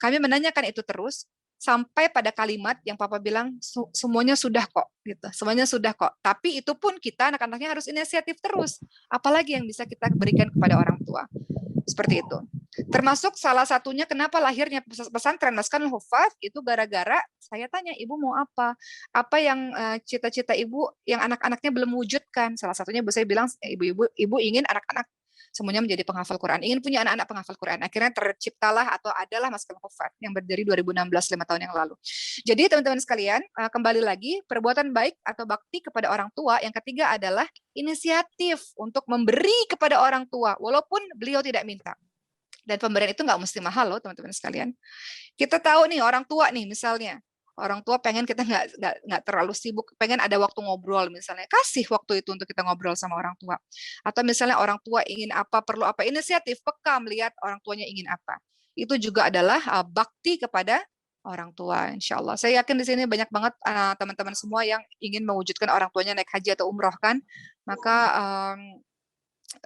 Kami menanyakan itu terus sampai pada kalimat yang papa bilang semuanya sudah kok, gitu. Semuanya sudah kok. Tapi itu pun kita anak-anaknya harus inisiatif terus. Apalagi yang bisa kita berikan kepada orang tua. Seperti itu. Termasuk salah satunya kenapa lahirnya pesantren Maskanul Hufaz itu gara-gara saya tanya ibu mau apa? Apa yang cita-cita ibu yang anak-anaknya belum wujudkan? Salah satunya ibu saya bilang ibu ingin anak-anak semuanya menjadi penghafal Quran, ingin punya anak-anak penghafal Quran. Akhirnya terciptalah atau adalah Maskanul Hufaz yang berdiri 2016 5 tahun yang lalu. Jadi teman-teman sekalian, kembali lagi perbuatan baik atau bakti kepada orang tua yang ketiga adalah inisiatif untuk memberi kepada orang tua walaupun beliau tidak minta. Dan pemberian itu nggak mesti mahal loh teman-teman sekalian. Kita tahu nih orang tua nih misalnya, orang tua pengen kita nggak terlalu sibuk, pengen ada waktu ngobrol misalnya, kasih waktu itu untuk kita ngobrol sama orang tua. Atau misalnya orang tua ingin apa, perlu apa, inisiatif, peka melihat orang tuanya ingin apa. Itu juga adalah bakti kepada orang tua, insya Allah. Saya yakin di sini banyak banget teman-teman semua yang ingin mewujudkan orang tuanya naik haji atau umroh kan. Maka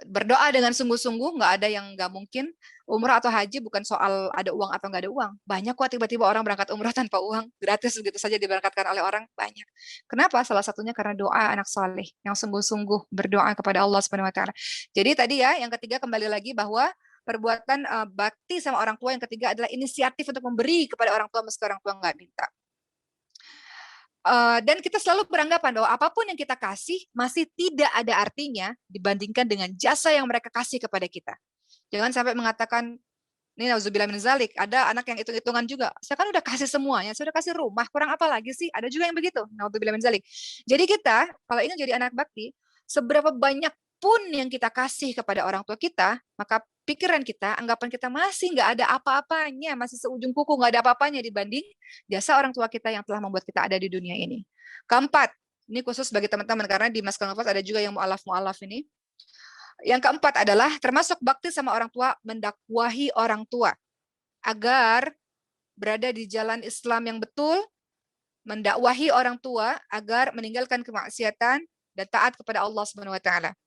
berdoa dengan sungguh-sungguh, nggak ada yang nggak mungkin. Umrah atau haji bukan soal ada uang atau nggak ada uang. Banyak kok tiba-tiba orang berangkat umrah tanpa uang, gratis begitu saja diberangkatkan oleh orang, banyak. Kenapa? Salah satunya karena doa anak saleh yang sungguh-sungguh berdoa kepada Allah Subhanahu wa taala. Jadi tadi ya, yang ketiga kembali lagi bahwa perbuatan bakti sama orang tua yang ketiga adalah inisiatif untuk memberi kepada orang tua meski orang tua nggak minta. Dan kita selalu beranggapan bahwa apapun yang kita kasih masih tidak ada artinya dibandingkan dengan jasa yang mereka kasih kepada kita. Jangan sampai mengatakan, ini nauzubillah min zalik, ada anak yang hitung-hitungan juga. Saya kan udah kasih semuanya, saya udah kasih rumah, kurang apa lagi sih? Ada juga yang begitu, nauzubillah min zalik. Jadi kita, kalau ingin jadi anak bakti, seberapa banyak pun yang kita kasih kepada orang tua kita, maka pikiran kita, anggapan kita masih nggak ada apa-apanya, masih seujung kuku, nggak ada apa-apanya dibanding jasa orang tua kita yang telah membuat kita ada di dunia ini. Keempat, ini khusus bagi teman-teman, karena di Maskanul Hufaz ada juga yang mu'alaf ini. Yang keempat adalah termasuk bakti sama orang tua, mendakwahi orang tua agar berada di jalan Islam yang betul, mendakwahi orang tua agar meninggalkan kemaksiatan dan taat kepada Allah Subhanahu wa taala.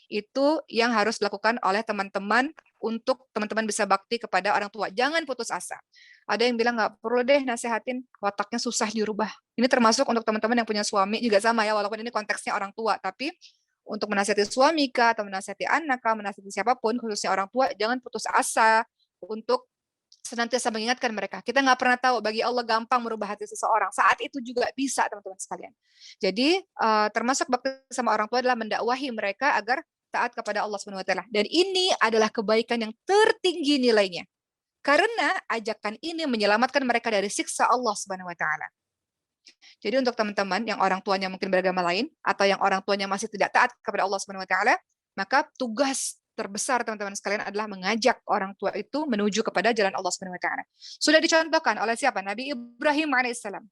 Itu yang harus dilakukan oleh teman-teman untuk teman-teman bisa bakti kepada orang tua. Jangan putus asa. Ada yang bilang nggak perlu deh nasehatin, wataknya susah dirubah. Ini termasuk untuk teman-teman yang punya suami juga sama ya, walaupun ini konteksnya orang tua, tapi untuk menasihati suami kah, atau menasihati anak kah, menasihati siapapun, khususnya orang tua, jangan putus asa untuk senantiasa mengingatkan mereka. Kita nggak pernah tahu, bagi Allah gampang merubah hati seseorang. Saat itu juga bisa, teman-teman sekalian. Jadi, termasuk bakti sama orang tua adalah mendakwahi mereka agar taat kepada Allah Subhanahu wa taala. Dan ini adalah kebaikan yang tertinggi nilainya. Karena ajakan ini menyelamatkan mereka dari siksa Allah Subhanahu wa taala. Jadi untuk teman-teman yang orang tuanya mungkin beragama lain atau yang orang tuanya masih tidak taat kepada Allah Subhanahu wa taala, maka tugas terbesar teman-teman sekalian adalah mengajak orang tua itu menuju kepada jalan Allah Subhanahu wa taala. Sudah dicontohkan oleh siapa? Nabi Ibrahim alaihissalam.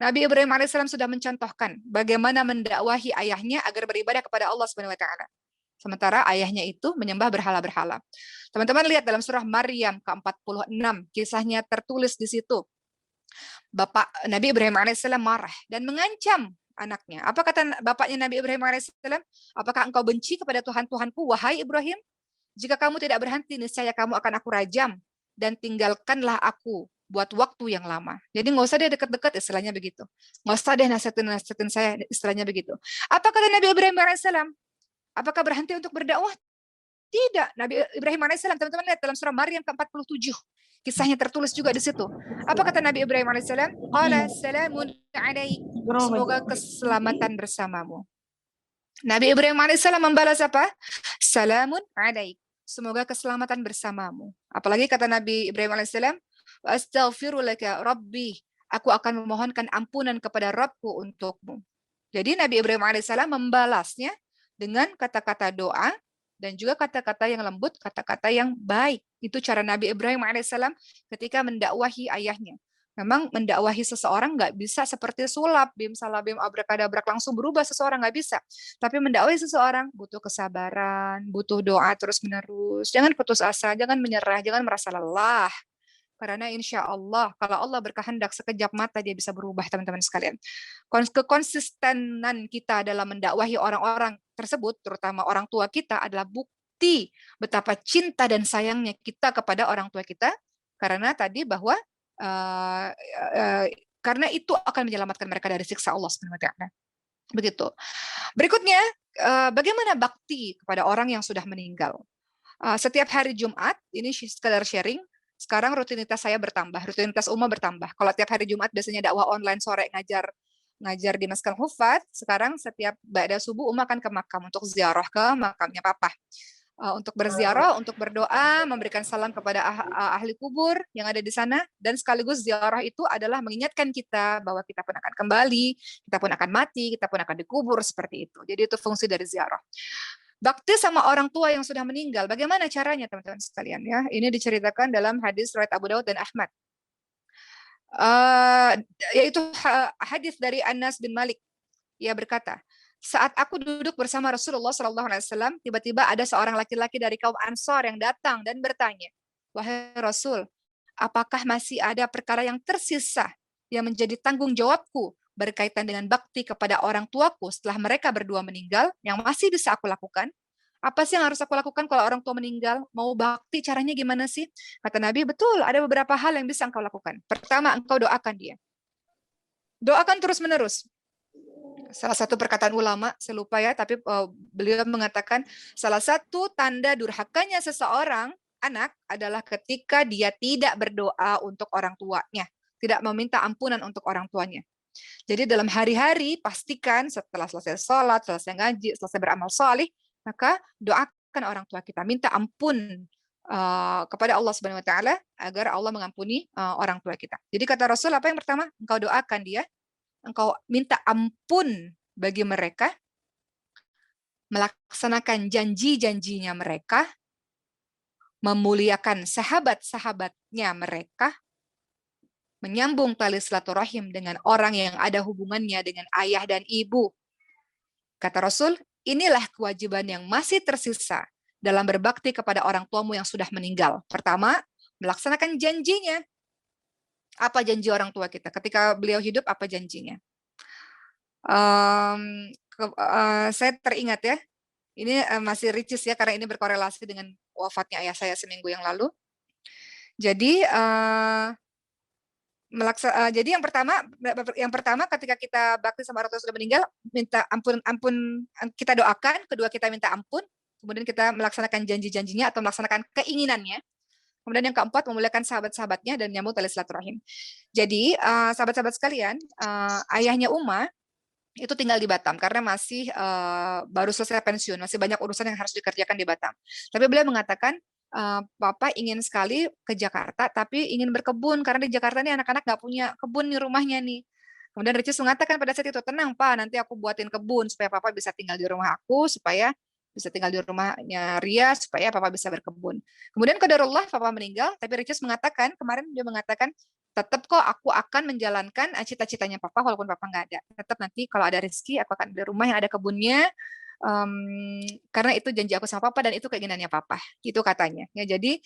Nabi Ibrahim alaihissalam sudah mencontohkan bagaimana mendakwahi ayahnya agar beribadah kepada Allah Subhanahu wa taala. Sementara ayahnya itu menyembah berhala-berhala. Teman-teman lihat dalam surah Maryam ke-46, kisahnya tertulis di situ. Bapak Nabi Ibrahim alaihissalam marah dan mengancam anaknya. Apa kata bapaknya Nabi Ibrahim alaihissalam? Apakah engkau benci kepada Tuhan-Tuhanku, wahai Ibrahim? Jika kamu tidak berhenti, niscaya kamu akan aku rajam dan tinggalkanlah aku buat waktu yang lama. Jadi nggak usah deh deket-deket, istilahnya begitu. Nggak usah deh nasihatin saya, istilahnya begitu. Apa kata Nabi Ibrahim alaihissalam? Apakah berhenti untuk berdakwah? Tidak. Nabi Ibrahim alaihissalam, teman-teman lihat dalam surah Maryam ke-47. Kisahnya tertulis juga di situ. Apa kata Nabi Ibrahim alaihissalam? Qala salamun alaik. Semoga keselamatan bersamamu. Nabi Ibrahim alaihissalam membalas apa? Salamun alaik. Semoga keselamatan bersamamu. Apalagi kata Nabi Ibrahim alaihissalam, astaghfirulaka rabbi. Aku akan memohonkan ampunan kepada Rabbku untukmu. Jadi Nabi Ibrahim alaihissalam membalasnya dengan kata-kata doa dan juga kata-kata yang lembut, kata-kata yang baik. Itu cara Nabi Ibrahim alaihissalam ketika mendakwahi ayahnya. Memang mendakwahi seseorang nggak bisa seperti sulap, bim salabim abrakadabrak langsung berubah seseorang, nggak bisa. Tapi mendakwahi seseorang butuh kesabaran, butuh doa terus-menerus. Jangan putus asa, jangan menyerah, jangan merasa lelah. Karena insya Allah, kalau Allah berkehendak sekejap mata dia bisa berubah, teman-teman sekalian. Kekonsistenan kita dalam mendakwahi orang-orang tersebut, terutama orang tua kita, adalah bukti betapa cinta dan sayangnya kita kepada orang tua kita. Karena tadi bahwa karena itu akan menyelamatkan mereka dari siksa Allah SWT. Begitu. Berikutnya, bagaimana bakti kepada orang yang sudah meninggal? Setiap hari Jumat, ini sekedar sharing, sekarang rutinitas saya bertambah, rutinitas Uma bertambah. Kalau tiap hari Jumat biasanya dakwah online sore ngajar di Maskan Hufat, sekarang setiap ba'da subuh Uma akan ke makam untuk ziarah ke makamnya Papa. Untuk berziarah, untuk berdoa, memberikan salam kepada ahli kubur yang ada di sana, dan sekaligus ziarah itu adalah mengingatkan kita bahwa kita pun akan kembali, kita pun akan mati, kita pun akan dikubur, seperti itu. Jadi itu fungsi dari ziarah. Bakti sama orang tua yang sudah meninggal, bagaimana caranya teman-teman sekalian ya? Ini diceritakan dalam hadis riwayat Abu Daud dan Ahmad. Yaitu hadis dari Anas bin Malik. Ia berkata, saat aku duduk bersama Rasulullah SAW, tiba-tiba ada seorang laki-laki dari kaum Ansor yang datang dan bertanya, wahai Rasul, apakah masih ada perkara yang tersisa yang menjadi tanggung jawabku berkaitan dengan bakti kepada orang tuaku setelah mereka berdua meninggal yang masih bisa aku lakukan? Apa sih yang harus aku lakukan kalau orang tua meninggal? Mau bakti, caranya gimana sih? Kata Nabi, betul, ada beberapa hal yang bisa engkau lakukan. Pertama, engkau doakan dia. Doakan terus-menerus. Salah satu perkataan ulama, saya lupa ya, tapi beliau mengatakan salah satu tanda durhakanya seseorang anak adalah ketika dia tidak berdoa untuk orang tuanya, tidak meminta ampunan untuk orang tuanya. Jadi dalam hari-hari pastikan setelah selesai sholat, selesai ngaji, selesai beramal solih, maka doakan orang tua kita, minta ampun kepada Allah Subhanahu Wa Taala agar Allah mengampuni orang tua kita. Jadi kata Rasul, apa yang pertama? Engkau doakan dia, engkau minta ampun bagi mereka, melaksanakan janji-janjinya mereka, memuliakan sahabat-sahabatnya mereka, menyambung tali silaturahim dengan orang yang ada hubungannya dengan ayah dan ibu. Kata Rasul, inilah kewajiban yang masih tersisa dalam berbakti kepada orang tuamu yang sudah meninggal. Pertama, melaksanakan janjinya. Apa janji orang tua kita? Ketika beliau hidup, apa janjinya? Saya teringat ya, ini masih ricis ya, karena ini berkorelasi dengan wafatnya ayah saya seminggu yang lalu. Jadi, jadi yang pertama ketika kita bakti sama orang tua sudah meninggal, minta ampun, kita doakan, kedua kita minta ampun, kemudian kita melaksanakan janji-janjinya atau melaksanakan keinginannya. Kemudian yang keempat, memuliakan sahabat-sahabatnya dan nyambung tali silaturahim. Jadi, sahabat-sahabat sekalian, ayahnya Uma itu tinggal di Batam karena masih baru selesai pensiun, masih banyak urusan yang harus dikerjakan di Batam. Tapi beliau mengatakan, Papa ingin sekali ke Jakarta, tapi ingin berkebun karena di Jakarta nih anak-anak nggak punya kebun di rumahnya nih. Kemudian Ricis mengatakan pada saat itu, tenang Pak, nanti aku buatin kebun supaya Papa bisa tinggal di rumah aku, supaya bisa tinggal di rumahnya Ria, supaya Papa bisa berkebun. Kemudian qadarullah Papa meninggal, tapi Ricis mengatakan, kemarin dia mengatakan, tetap kok aku akan menjalankan cita-citanya Papa walaupun Papa nggak ada. Tetap nanti kalau ada rezeki, aku akan di rumah yang ada kebunnya, karena itu janji aku sama papa dan itu keinginannya papa, itu katanya. Ya, jadi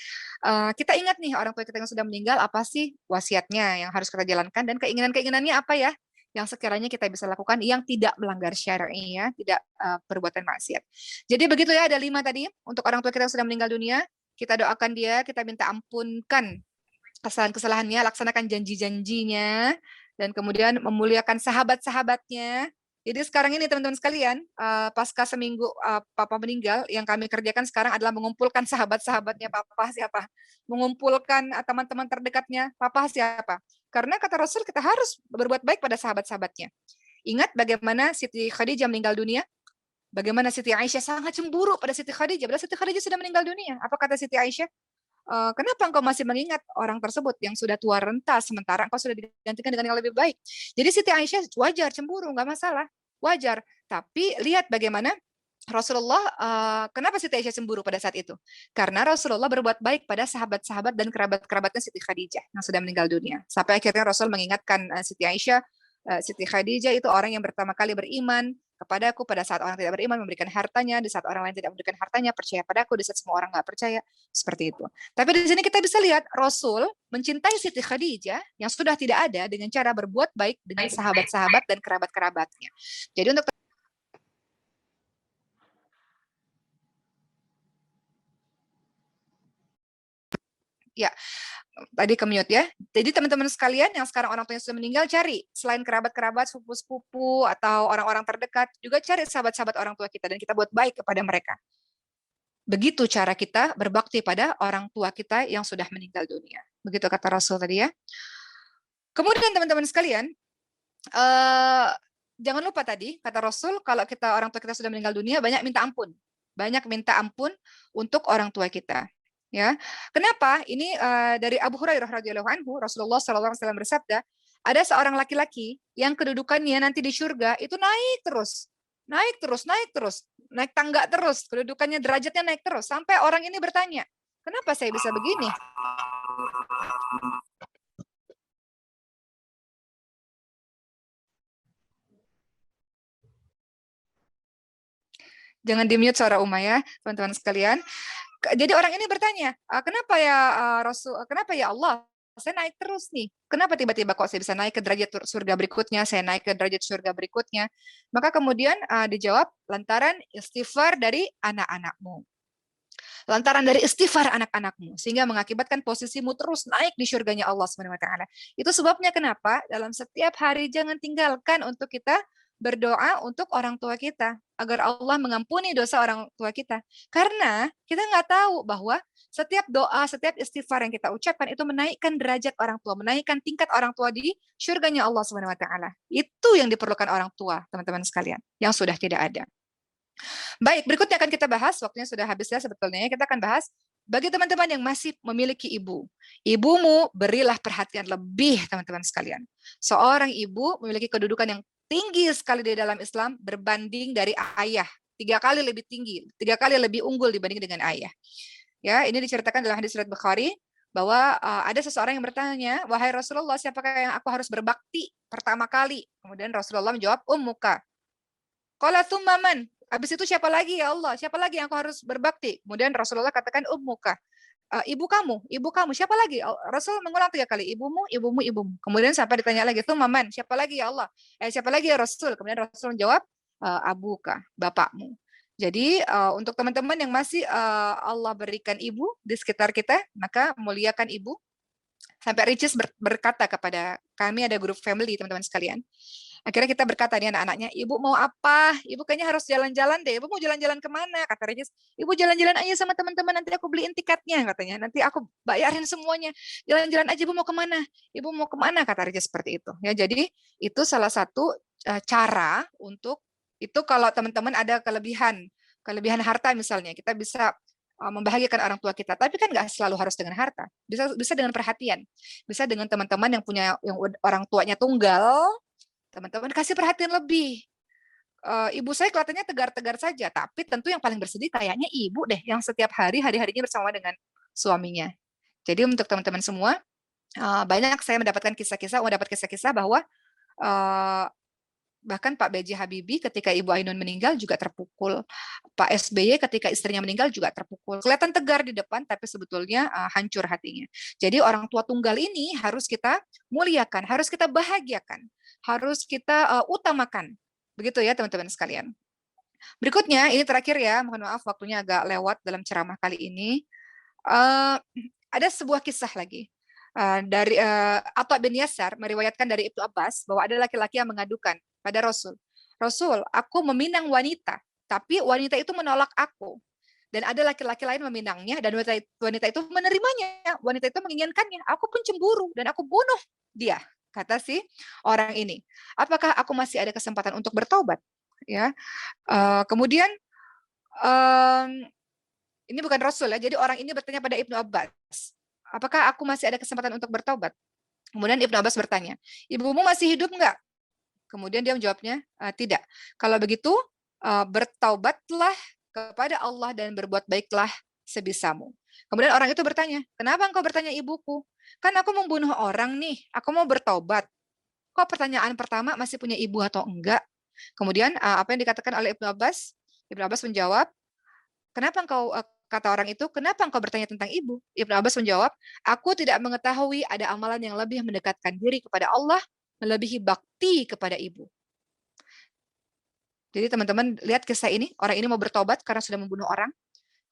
kita ingat nih orang tua kita yang sudah meninggal, apa sih wasiatnya yang harus kita jalankan dan keinginan-keinginannya apa ya yang sekiranya kita bisa lakukan yang tidak melanggar syar'i ya, tidak perbuatan maksiat. Jadi begitu ya, ada 5 tadi untuk orang tua kita yang sudah meninggal dunia, kita doakan dia, kita minta ampunkan kesalahan-kesalahannya, laksanakan janji-janjinya, dan kemudian memuliakan sahabat-sahabatnya. Jadi sekarang ini teman-teman sekalian, pasca seminggu papa meninggal, yang kami kerjakan sekarang adalah mengumpulkan sahabat-sahabatnya papa siapa, mengumpulkan teman-teman terdekatnya papa siapa. Karena kata Rasul kita harus berbuat baik pada sahabat-sahabatnya. Ingat bagaimana Siti Khadijah meninggal dunia, bagaimana Siti Aisyah sangat cemburu pada Siti Khadijah, padahal Siti Khadijah sudah meninggal dunia. Apa kata Siti Aisyah? Kenapa engkau masih mengingat orang tersebut yang sudah tua renta, sementara engkau sudah digantikan dengan yang lebih baik? Jadi Siti Aisyah wajar cemburu, nggak masalah, wajar. Tapi lihat bagaimana Rasulullah, kenapa Siti Aisyah cemburu pada saat itu? Karena Rasulullah berbuat baik pada sahabat-sahabat dan kerabat-kerabatnya Siti Khadijah yang sudah meninggal dunia. Sampai akhirnya Rasul mengingatkan Siti Aisyah, Siti Khadijah itu orang yang pertama kali beriman kepadaku pada saat orang tidak beriman, memberikan hartanya, di saat orang lain tidak memberikan hartanya, percaya padaku, di saat semua orang nggak percaya, seperti itu. Tapi di sini kita bisa lihat Rasul mencintai Siti Khadijah yang sudah tidak ada dengan cara berbuat baik dengan sahabat-sahabat dan kerabat-kerabatnya. Jadi untuk ya, tadi ke-mute ya. Jadi teman-teman sekalian yang sekarang orang tuanya sudah meninggal, cari selain kerabat-kerabat, sepupu-sepupu atau orang-orang terdekat, juga cari sahabat-sahabat orang tua kita dan kita buat baik kepada mereka. Begitu cara kita berbakti pada orang tua kita yang sudah meninggal dunia. Begitu kata Rasul tadi ya. Kemudian teman-teman sekalian, jangan lupa tadi kata Rasul, kalau kita orang tua kita sudah meninggal dunia, banyak minta ampun. Banyak minta ampun untuk orang tua kita. Ya, kenapa? Ini dari Abu Hurairah radhiyallahu anhu, Rasulullah SAW bersabda, ada seorang laki-laki yang kedudukannya nanti di surga itu naik terus, naik terus, naik terus, naik tangga terus, kedudukannya derajatnya naik terus, sampai orang ini bertanya, kenapa saya bisa begini? Jangan di-mute suara Uma ya, teman-teman sekalian. Jadi orang ini bertanya, kenapa ya Rasul, kenapa ya Allah, saya naik terus nih. Kenapa tiba-tiba kok saya bisa naik ke derajat surga berikutnya, saya naik ke derajat surga berikutnya. Maka kemudian dijawab, lantaran istighfar dari anak-anakmu. Lantaran dari istighfar anak-anakmu, sehingga mengakibatkan posisimu terus naik di surganya Allah SWT. Itu sebabnya kenapa dalam setiap hari jangan tinggalkan untuk kita berdoa untuk orang tua kita, agar Allah mengampuni dosa orang tua kita. Karena kita nggak tahu bahwa setiap doa, setiap istighfar yang kita ucapkan itu menaikkan derajat orang tua, menaikkan tingkat orang tua di surganya Allah SWT. Itu yang diperlukan orang tua, teman-teman sekalian, yang sudah tidak ada. Baik, berikutnya akan kita bahas, waktunya sudah habis ya sebetulnya, kita akan bahas bagi teman-teman yang masih memiliki ibu. Ibumu berilah perhatian lebih, teman-teman sekalian. Seorang ibu memiliki kedudukan yang tinggi sekali di dalam Islam berbanding dari ayah. 3 kali lebih tinggi, 3 kali lebih unggul dibanding dengan ayah. Ya, ini diceritakan dalam hadis riwayat Bukhari bahwa ada seseorang yang bertanya, wahai Rasulullah, siapakah yang aku harus berbakti pertama kali? Kemudian Rasulullah menjawab, ummuka. Qala tsumma man? Habis itu siapa lagi ya Allah? Siapa lagi yang aku harus berbakti? Kemudian Rasulullah katakan ummuka. Ibu kamu, siapa lagi? Rasul mengulang 3 kali, ibumu, ibumu, ibumu. Kemudian sampai ditanya lagi, tsumma man? Siapa lagi ya Allah? Siapa lagi ya Rasul? Kemudian Rasul menjawab, abuka, bapakmu. Jadi untuk teman-teman yang masih Allah berikan ibu di sekitar kita, maka muliakan ibu. Sampai Ricis berkata kepada kami, ada grup family teman-teman sekalian. Akhirnya kita berkata nih anak-anaknya, ibu mau apa? Ibu kayaknya harus jalan-jalan deh. Ibu mau jalan-jalan kemana? Kata Ricis, ibu jalan-jalan aja sama teman-teman, nanti aku beliin tiketnya katanya. Nanti aku bayarin semuanya. Jalan-jalan aja, ibu mau kemana? Ibu mau kemana? Kata Ricis seperti itu. Ya, jadi itu salah satu cara untuk itu kalau teman-teman ada kelebihan harta misalnya, kita bisa membahagiakan orang tua kita. Tapi kan nggak selalu harus dengan harta. Bisa dengan perhatian. Bisa dengan teman-teman yang punya yang orang tuanya tunggal, teman-teman kasih perhatian lebih. Ibu saya kelihatannya tegar-tegar saja, tapi tentu yang paling bersedih kayaknya ibu deh, yang setiap hari-harinya bersama dengan suaminya. Jadi untuk teman-teman semua, banyak saya mendapatkan kisah-kisah bahwa Bahkan Pak B.J. Habibie ketika Ibu Ainun meninggal juga terpukul. Pak SBY ketika istrinya meninggal juga terpukul. Kelihatan tegar di depan, tapi sebetulnya hancur hatinya. Jadi orang tua tunggal ini harus kita muliakan, harus kita bahagiakan, harus kita utamakan. Begitu ya teman-teman sekalian. Berikutnya, ini terakhir ya, mohon maaf waktunya agak lewat dalam ceramah kali ini. Ada sebuah kisah lagi. Dari Atha bin Yasar meriwayatkan dari Ibnu Abbas bahwa ada laki-laki yang mengadukan pada Rasul. Rasul, aku meminang wanita, tapi wanita itu menolak aku. Dan ada laki-laki lain meminangnya, dan wanita itu menerimanya. Wanita itu menginginkannya. Aku pun cemburu, dan aku bunuh dia. Kata si orang ini. Apakah aku masih ada kesempatan untuk bertobat? Ya. Kemudian, ini bukan Rasul ya, jadi orang ini bertanya pada Ibnu Abbas. Apakah aku masih ada kesempatan untuk bertobat? Kemudian Ibnu Abbas bertanya, ibumu masih hidup enggak? Kemudian dia menjawabnya, tidak. Kalau begitu, bertaubatlah kepada Allah dan berbuat baiklah sebisamu. Kemudian orang itu bertanya, kenapa engkau bertanya ibuku? Kan aku membunuh orang nih, aku mau bertaubat. Kok pertanyaan pertama masih punya ibu atau enggak? Kemudian apa yang dikatakan oleh Ibnu Abbas? Ibnu Abbas menjawab, kenapa engkau kata orang itu, kenapa engkau bertanya tentang ibu? Ibnu Abbas menjawab, aku tidak mengetahui ada amalan yang lebih mendekatkan diri kepada Allah melebihi bakti kepada ibu. Jadi teman-teman lihat kisah ini, orang ini mau bertobat karena sudah membunuh orang.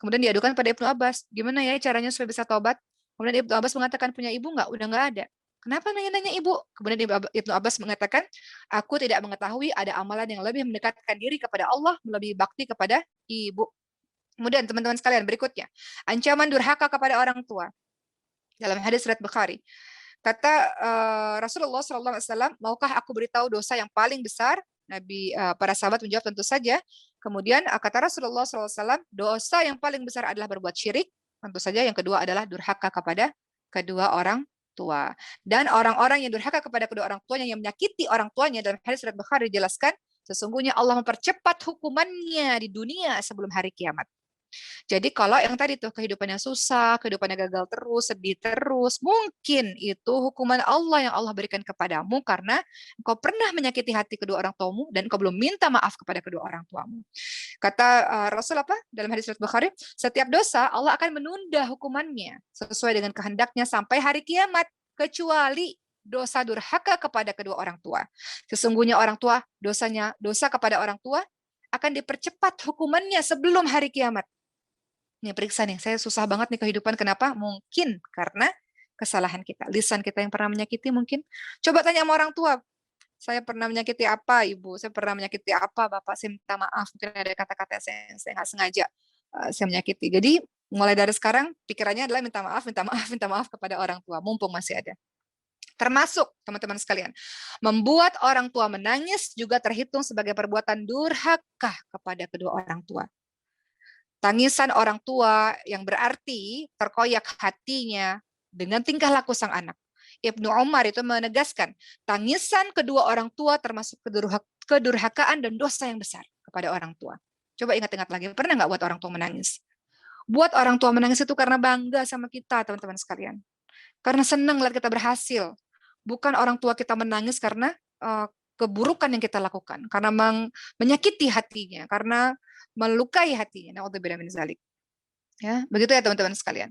Kemudian diadukan pada Ibnu Abbas, gimana ya caranya supaya bisa tobat? Kemudian Ibnu Abbas mengatakan, punya ibu enggak? Udah enggak ada. Kenapa nanya-nanya ibu? Kemudian Ibnu Abbas mengatakan, aku tidak mengetahui ada amalan yang lebih mendekatkan diri kepada Allah melebihi bakti kepada ibu. Kemudian teman-teman sekalian berikutnya, ancaman durhaka kepada orang tua. Dalam hadis riwayat Bukhari, kata Rasulullah SAW, maukah aku beritahu dosa yang paling besar? Para sahabat menjawab tentu saja. Kemudian kata Rasulullah SAW, dosa yang paling besar adalah berbuat syirik. Tentu saja yang kedua adalah durhaka kepada kedua orang tua. Dan orang-orang yang durhaka kepada kedua orang tuanya, yang menyakiti orang tuanya, dalam hadis riwayat Bukhari dijelaskan, sesungguhnya Allah mempercepat hukumannya di dunia sebelum hari kiamat. Jadi kalau yang tadi tuh kehidupannya susah, kehidupannya gagal terus, sedih terus, mungkin itu hukuman Allah yang Allah berikan kepadamu karena engkau pernah menyakiti hati kedua orang tuamu dan engkau belum minta maaf kepada kedua orang tuamu. Kata Rasul apa? Dalam hadis riwayat Bukhari, setiap dosa Allah akan menunda hukumannya sesuai dengan kehendaknya sampai hari kiamat, kecuali dosa durhaka kepada kedua orang tua. Sesungguhnya orang tua, dosa kepada orang tua akan dipercepat hukumannya sebelum hari kiamat. Ini periksa nih, saya susah banget nih kehidupan. Kenapa? Mungkin karena kesalahan kita. Lisan kita yang pernah menyakiti mungkin. Coba tanya sama orang tua. Saya pernah menyakiti apa, Ibu? Saya pernah menyakiti apa, Bapak? Saya minta maaf. Mungkin ada kata-kata saya nggak sengaja saya menyakiti. Jadi mulai dari sekarang pikirannya adalah minta maaf, minta maaf, minta maaf kepada orang tua. Mumpung masih ada. Termasuk teman-teman sekalian, membuat orang tua menangis juga terhitung sebagai perbuatan durhaka kepada kedua orang tua. Tangisan orang tua yang berarti terkoyak hatinya dengan tingkah laku sang anak. Ibnu Umar itu menegaskan, tangisan kedua orang tua termasuk kedurhakaan dan dosa yang besar kepada orang tua. Coba ingat-ingat lagi, pernah nggak buat orang tua menangis? Buat orang tua menangis itu karena bangga sama kita, teman-teman sekalian. Karena senang lihat kita berhasil. Bukan orang tua kita menangis karena keburukan yang kita lakukan, karena menyakiti hatinya, karena melukai hatinya. Naudzubillah min zalik. Ya, begitu ya teman-teman sekalian.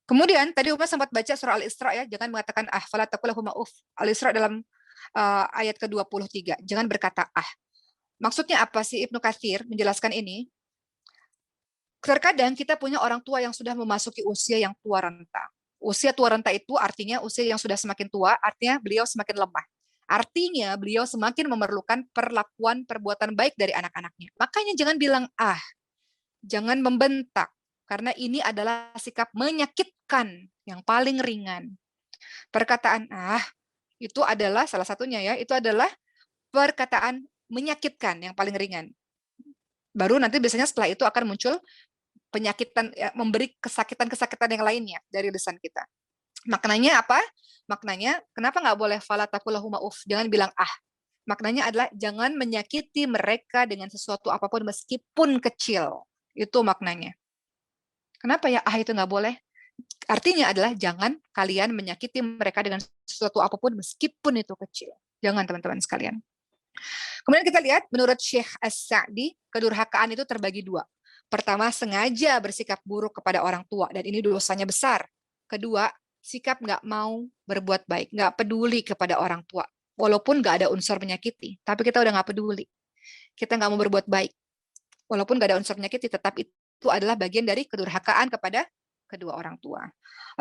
Kemudian tadi Umar sempat baca surah Al-Isra ya, jangan mengatakan fala taqul lahum uff. Al-Isra dalam ayat ke-23, jangan berkata Maksudnya apa sih Ibnu Katsir menjelaskan ini? Terkadang kita punya orang tua yang sudah memasuki usia yang tua renta. Usia tua renta itu artinya usia yang sudah semakin tua, artinya beliau semakin lemah. Artinya beliau semakin memerlukan perlakuan perbuatan baik dari anak-anaknya. Makanya jangan bilang jangan membentak, karena ini adalah sikap menyakitkan yang paling ringan. Perkataan itu adalah salah satunya ya, itu adalah perkataan menyakitkan yang paling ringan. Baru nanti biasanya setelah itu akan muncul penyakitan, memberi kesakitan-kesakitan yang lainnya dari lisan kita. Maknanya apa? Maknanya, kenapa nggak boleh fala taqul lahum uff? Jangan bilang Maknanya adalah jangan menyakiti mereka dengan sesuatu apapun meskipun kecil. Itu maknanya. Kenapa ya itu nggak boleh? Artinya adalah jangan kalian menyakiti mereka dengan sesuatu apapun meskipun itu kecil. Jangan teman-teman sekalian. Kemudian kita lihat menurut Syekh As-Sa'di, kedurhakaan itu terbagi dua. Pertama, sengaja bersikap buruk kepada orang tua dan ini dosanya besar. Kedua, sikap nggak mau berbuat baik, nggak peduli kepada orang tua. Walaupun nggak ada unsur menyakiti, tapi kita udah nggak peduli. Kita nggak mau berbuat baik. Walaupun nggak ada unsur menyakiti, tetap itu adalah bagian dari kedurhakaan kepada kedua orang tua.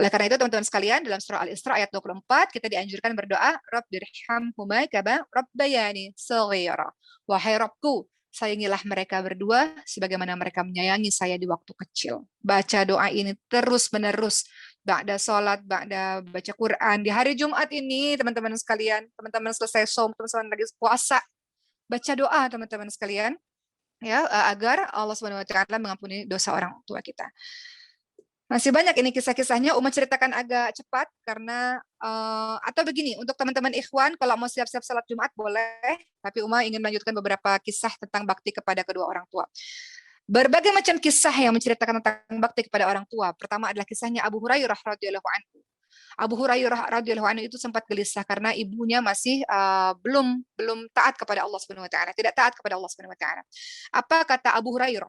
Oleh karena itu teman-teman sekalian, dalam surah Al-Isra ayat 24 kita dianjurkan berdoa, Rabbirhamhuma kama rabbayani shaghira. Wahai Rabbku, sayangilah mereka berdua sebagaimana mereka menyayangi saya di waktu kecil. Baca doa ini terus-menerus ba'da salat, ba'da baca Quran di hari Jumat ini, teman-teman sekalian, teman-teman selesai saum, teman-teman lagi puasa, baca doa teman-teman sekalian ya agar Allah Subhanahu wa taala mengampuni dosa orang tua kita. Masih banyak ini kisah-kisahnya. Uma ceritakan agak cepat karena atau begini, untuk teman-teman ikhwan kalau mau siap-siap salat Jumat boleh, tapi Uma ingin melanjutkan beberapa kisah tentang bakti kepada kedua orang tua. Berbagai macam kisah yang menceritakan tentang bakti kepada orang tua. Pertama adalah kisahnya Abu Hurairah radhiyallahu anhu. Abu Hurairah radhiyallahu anhu itu sempat gelisah karena ibunya masih belum taat kepada Allah Subhanahu wa taala, tidak taat kepada Allah Subhanahu wa taala. Apa kata Abu Hurairah?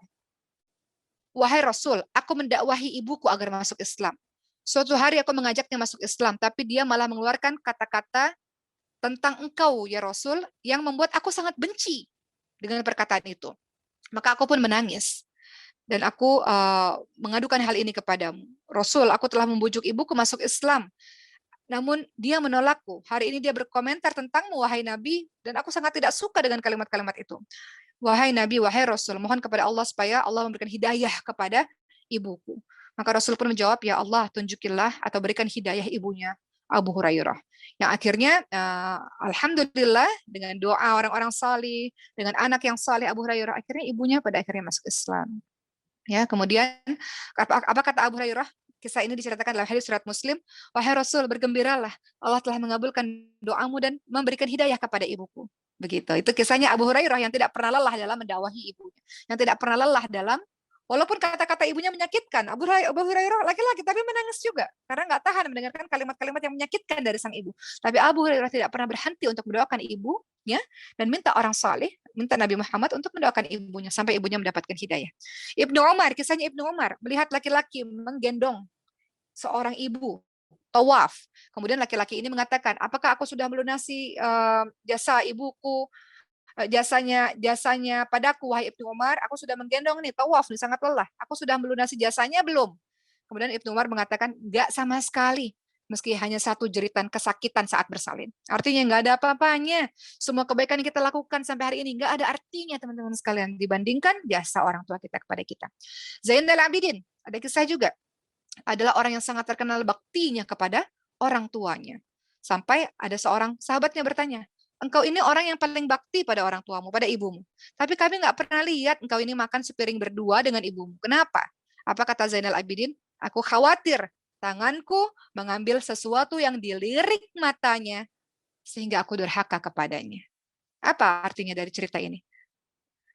Wahai Rasul, aku mendakwahi ibuku agar masuk Islam. Suatu hari aku mengajaknya masuk Islam, tapi dia malah mengeluarkan kata-kata tentang engkau, ya Rasul, yang membuat aku sangat benci dengan perkataan itu. Maka aku pun menangis. Dan aku mengadukan hal ini kepadamu. Rasul, aku telah membujuk ibuku masuk Islam. Namun dia menolakku. Hari ini dia berkomentar tentangmu, wahai Nabi, dan aku sangat tidak suka dengan kalimat-kalimat itu. Wahai Nabi, wahai Rasul, mohon kepada Allah supaya Allah memberikan hidayah kepada ibuku. Maka Rasul pun menjawab, ya Allah, tunjukilah atau berikan hidayah ibunya Abu Hurairah. Yang akhirnya, alhamdulillah, dengan doa orang-orang salih, dengan anak yang salih Abu Hurairah, akhirnya ibunya pada akhirnya masuk Islam. Ya, kemudian apa kata Abu Hurairah? Kisah ini diceritakan dalam hadis surat Muslim. Wahai Rasul, bergembiralah, Allah telah mengabulkan doamu dan memberikan hidayah kepada ibuku. Begitu. Itu kisahnya Abu Hurairah yang tidak pernah lelah dalam mendakwahi ibunya, yang tidak pernah lelah dalam walaupun kata-kata ibunya menyakitkan. Abu Hurairah laki-laki tapi menangis juga karena nggak tahan mendengarkan kalimat-kalimat yang menyakitkan dari sang ibu. Tapi Abu Hurairah tidak pernah berhenti untuk mendoakan ibunya dan minta orang saleh, minta Nabi Muhammad untuk mendoakan ibunya sampai ibunya mendapatkan hidayah. Ibnu Umar, kisahnya Ibnu Umar melihat laki-laki menggendong seorang ibu tawaf. Kemudian laki-laki ini mengatakan, apakah aku sudah melunasi jasa ibuku, jasanya padaku, wahai Ibnu Umar? Aku sudah menggendong nih, tawaf nih, sangat lelah. Aku sudah melunasi jasanya belum? Kemudian Ibnu Umar mengatakan, enggak sama sekali. Meski hanya satu jeritan kesakitan saat bersalin. Artinya enggak ada apa-apanya. Semua kebaikan yang kita lakukan sampai hari ini enggak ada artinya teman-teman sekalian dibandingkan jasa orang tua kita kepada kita. Zainal Abidin, ada kisah juga. Adalah orang yang sangat terkenal baktinya kepada orang tuanya. Sampai ada seorang sahabatnya bertanya, engkau ini orang yang paling bakti pada orang tuamu, pada ibumu. Tapi kami nggak pernah lihat engkau ini makan sepiring berdua dengan ibumu. Kenapa? Apa kata Zainal Abidin? Aku khawatir tanganku mengambil sesuatu yang dilirik matanya sehingga aku durhaka kepadanya. Apa artinya dari cerita ini?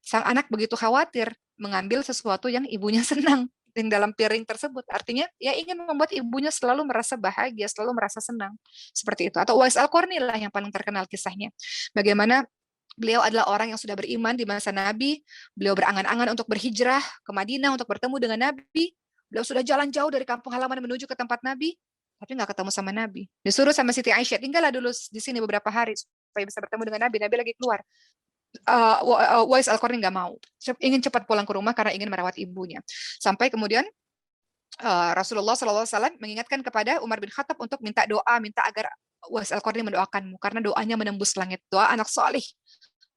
Sang anak begitu khawatir mengambil sesuatu yang ibunya senang dalam piring tersebut. Artinya, ya ingin membuat ibunya selalu merasa bahagia, selalu merasa senang. Seperti itu. Atau Uwais Al-Qarni lah yang paling terkenal kisahnya. Bagaimana beliau adalah orang yang sudah beriman di masa Nabi. Beliau berangan-angan untuk berhijrah ke Madinah untuk bertemu dengan Nabi. Beliau sudah jalan jauh dari kampung halaman menuju ke tempat Nabi, tapi nggak ketemu sama Nabi. Disuruh sama Siti Aisyah, tinggallah dulu di sini beberapa hari supaya bisa bertemu dengan Nabi. Nabi lagi keluar. Uwais Al-Qarni nggak mau, ingin cepat pulang ke rumah karena ingin merawat ibunya. Sampai kemudian Rasulullah SAW mengingatkan kepada Umar bin Khattab untuk minta doa, minta agar Uwais Al-Qarni mendoakanmu karena doanya menembus langit, doa anak solih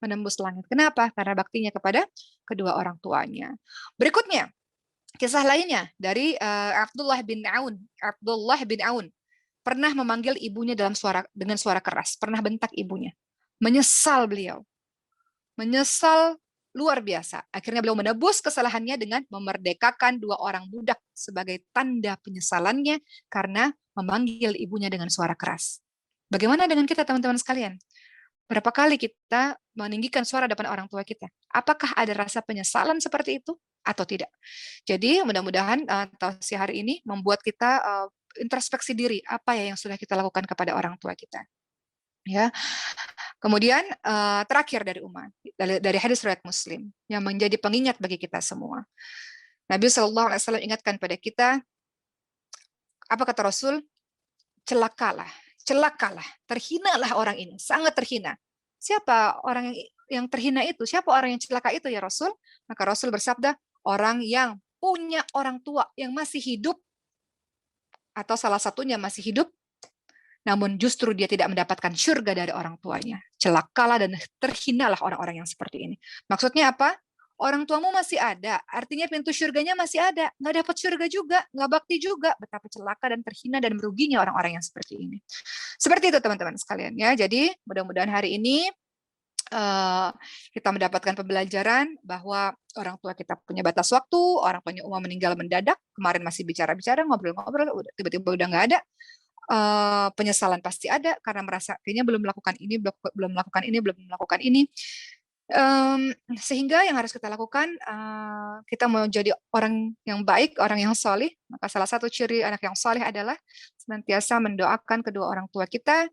menembus langit. Kenapa? Karena baktinya kepada kedua orang tuanya. Berikutnya kisah lainnya dari Abdullah bin Aun. Abdullah bin Aun pernah memanggil ibunya dengan suara keras, pernah bentak ibunya. Menyesal beliau. Menyesal luar biasa. Akhirnya beliau menebus kesalahannya dengan memerdekakan 2 orang budak sebagai tanda penyesalannya karena memanggil ibunya dengan suara keras. Bagaimana dengan kita teman-teman sekalian? Berapa kali kita meninggikan suara depan orang tua kita? Apakah ada rasa penyesalan seperti itu? atau tidak. Jadi mudah-mudahan tausiah hari ini membuat kita introspeksi diri, apa ya yang sudah kita lakukan kepada orang tua kita. Ya. Kemudian terakhir dari umat, dari hadis riwayat Muslim yang menjadi pengingat bagi kita semua. Nabi SAW ingatkan pada kita, apa kata Rasul? Celakalah, terhinalah orang ini, sangat terhina. Siapa orang yang terhina itu? Siapa orang yang celaka itu ya Rasul? Maka Rasul bersabda, orang yang punya orang tua yang masih hidup, atau salah satunya masih hidup, namun justru dia tidak mendapatkan surga dari orang tuanya. Celakalah dan terhinalah orang-orang yang seperti ini. Maksudnya apa? Orang tuamu masih ada, artinya pintu surganya masih ada. Nggak dapat surga juga, nggak bakti juga. Betapa celaka dan terhina dan meruginya orang-orang yang seperti ini. Seperti itu teman-teman sekalian ya. Jadi mudah-mudahan hari ini kita mendapatkan pembelajaran bahwa orang tua kita punya batas waktu, orang tuanya Uma meninggal mendadak, kemarin masih bicara-bicara, ngobrol-ngobrol, tiba-tiba udah nggak ada. Penyesalan pasti ada karena merasa kayaknya belum melakukan ini, belum melakukan ini. Sehingga yang harus kita lakukan, kita mau jadi orang yang baik, orang yang soleh, maka salah satu ciri anak yang soleh adalah senantiasa mendoakan kedua orang tua kita,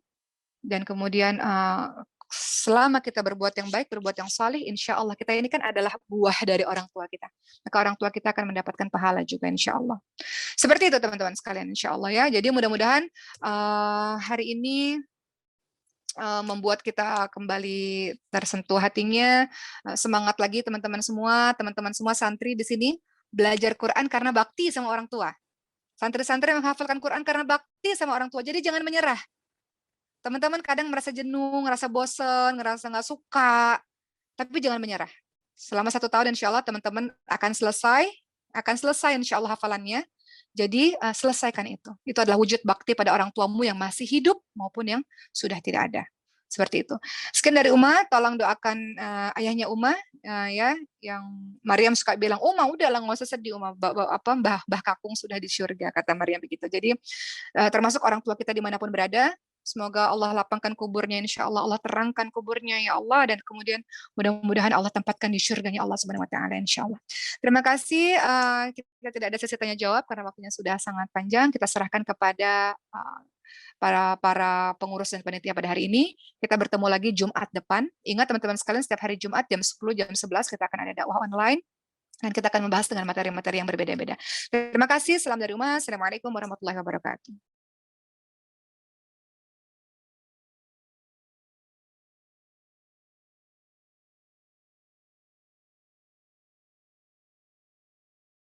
dan kemudian selama kita berbuat yang baik, berbuat yang soleh, insya Allah kita ini kan adalah buah dari orang tua kita. Maka orang tua kita akan mendapatkan pahala juga insya Allah. Seperti itu teman-teman sekalian insya Allah ya. Jadi mudah-mudahan hari ini membuat kita kembali tersentuh hatinya. Semangat lagi teman-teman semua santri di sini belajar Quran karena bakti sama orang tua. Santri-santri menghafalkan Quran karena bakti sama orang tua. Jadi jangan menyerah. Teman-teman kadang merasa jenuh, ngerasa bosen, ngerasa nggak suka, tapi jangan menyerah. Selama 1 tahun insya Allah teman-teman akan selesai insya Allah hafalannya. Jadi selesaikan itu. Itu adalah wujud bakti pada orang tuamu yang masih hidup maupun yang sudah tidak ada. Seperti itu. Sekian dari Uma, tolong doakan ayahnya Uma ya, yang Maryam suka bilang, Uma udahlah nggak usah sedih Uma, Mbah Kakung sudah di surga, kata Maryam begitu. Jadi termasuk orang tua kita dimanapun berada, semoga Allah lapangkan kuburnya, insya Allah Allah terangkan kuburnya ya Allah, dan kemudian mudah-mudahan Allah tempatkan di surganya Allah Subhanahu Wa Taala insya Allah. Terima kasih. Kita tidak ada sesi tanya jawab karena waktunya sudah sangat panjang. Kita serahkan kepada para pengurus dan panitia pada hari ini. Kita bertemu lagi Jumat depan. Ingat teman-teman sekalian, setiap hari Jumat jam 10, jam 11 kita akan ada dakwah online. Dan kita akan membahas dengan materi-materi yang berbeda-beda. Terima kasih. Salam dari Uma. Assalamualaikum warahmatullahi wabarakatuh.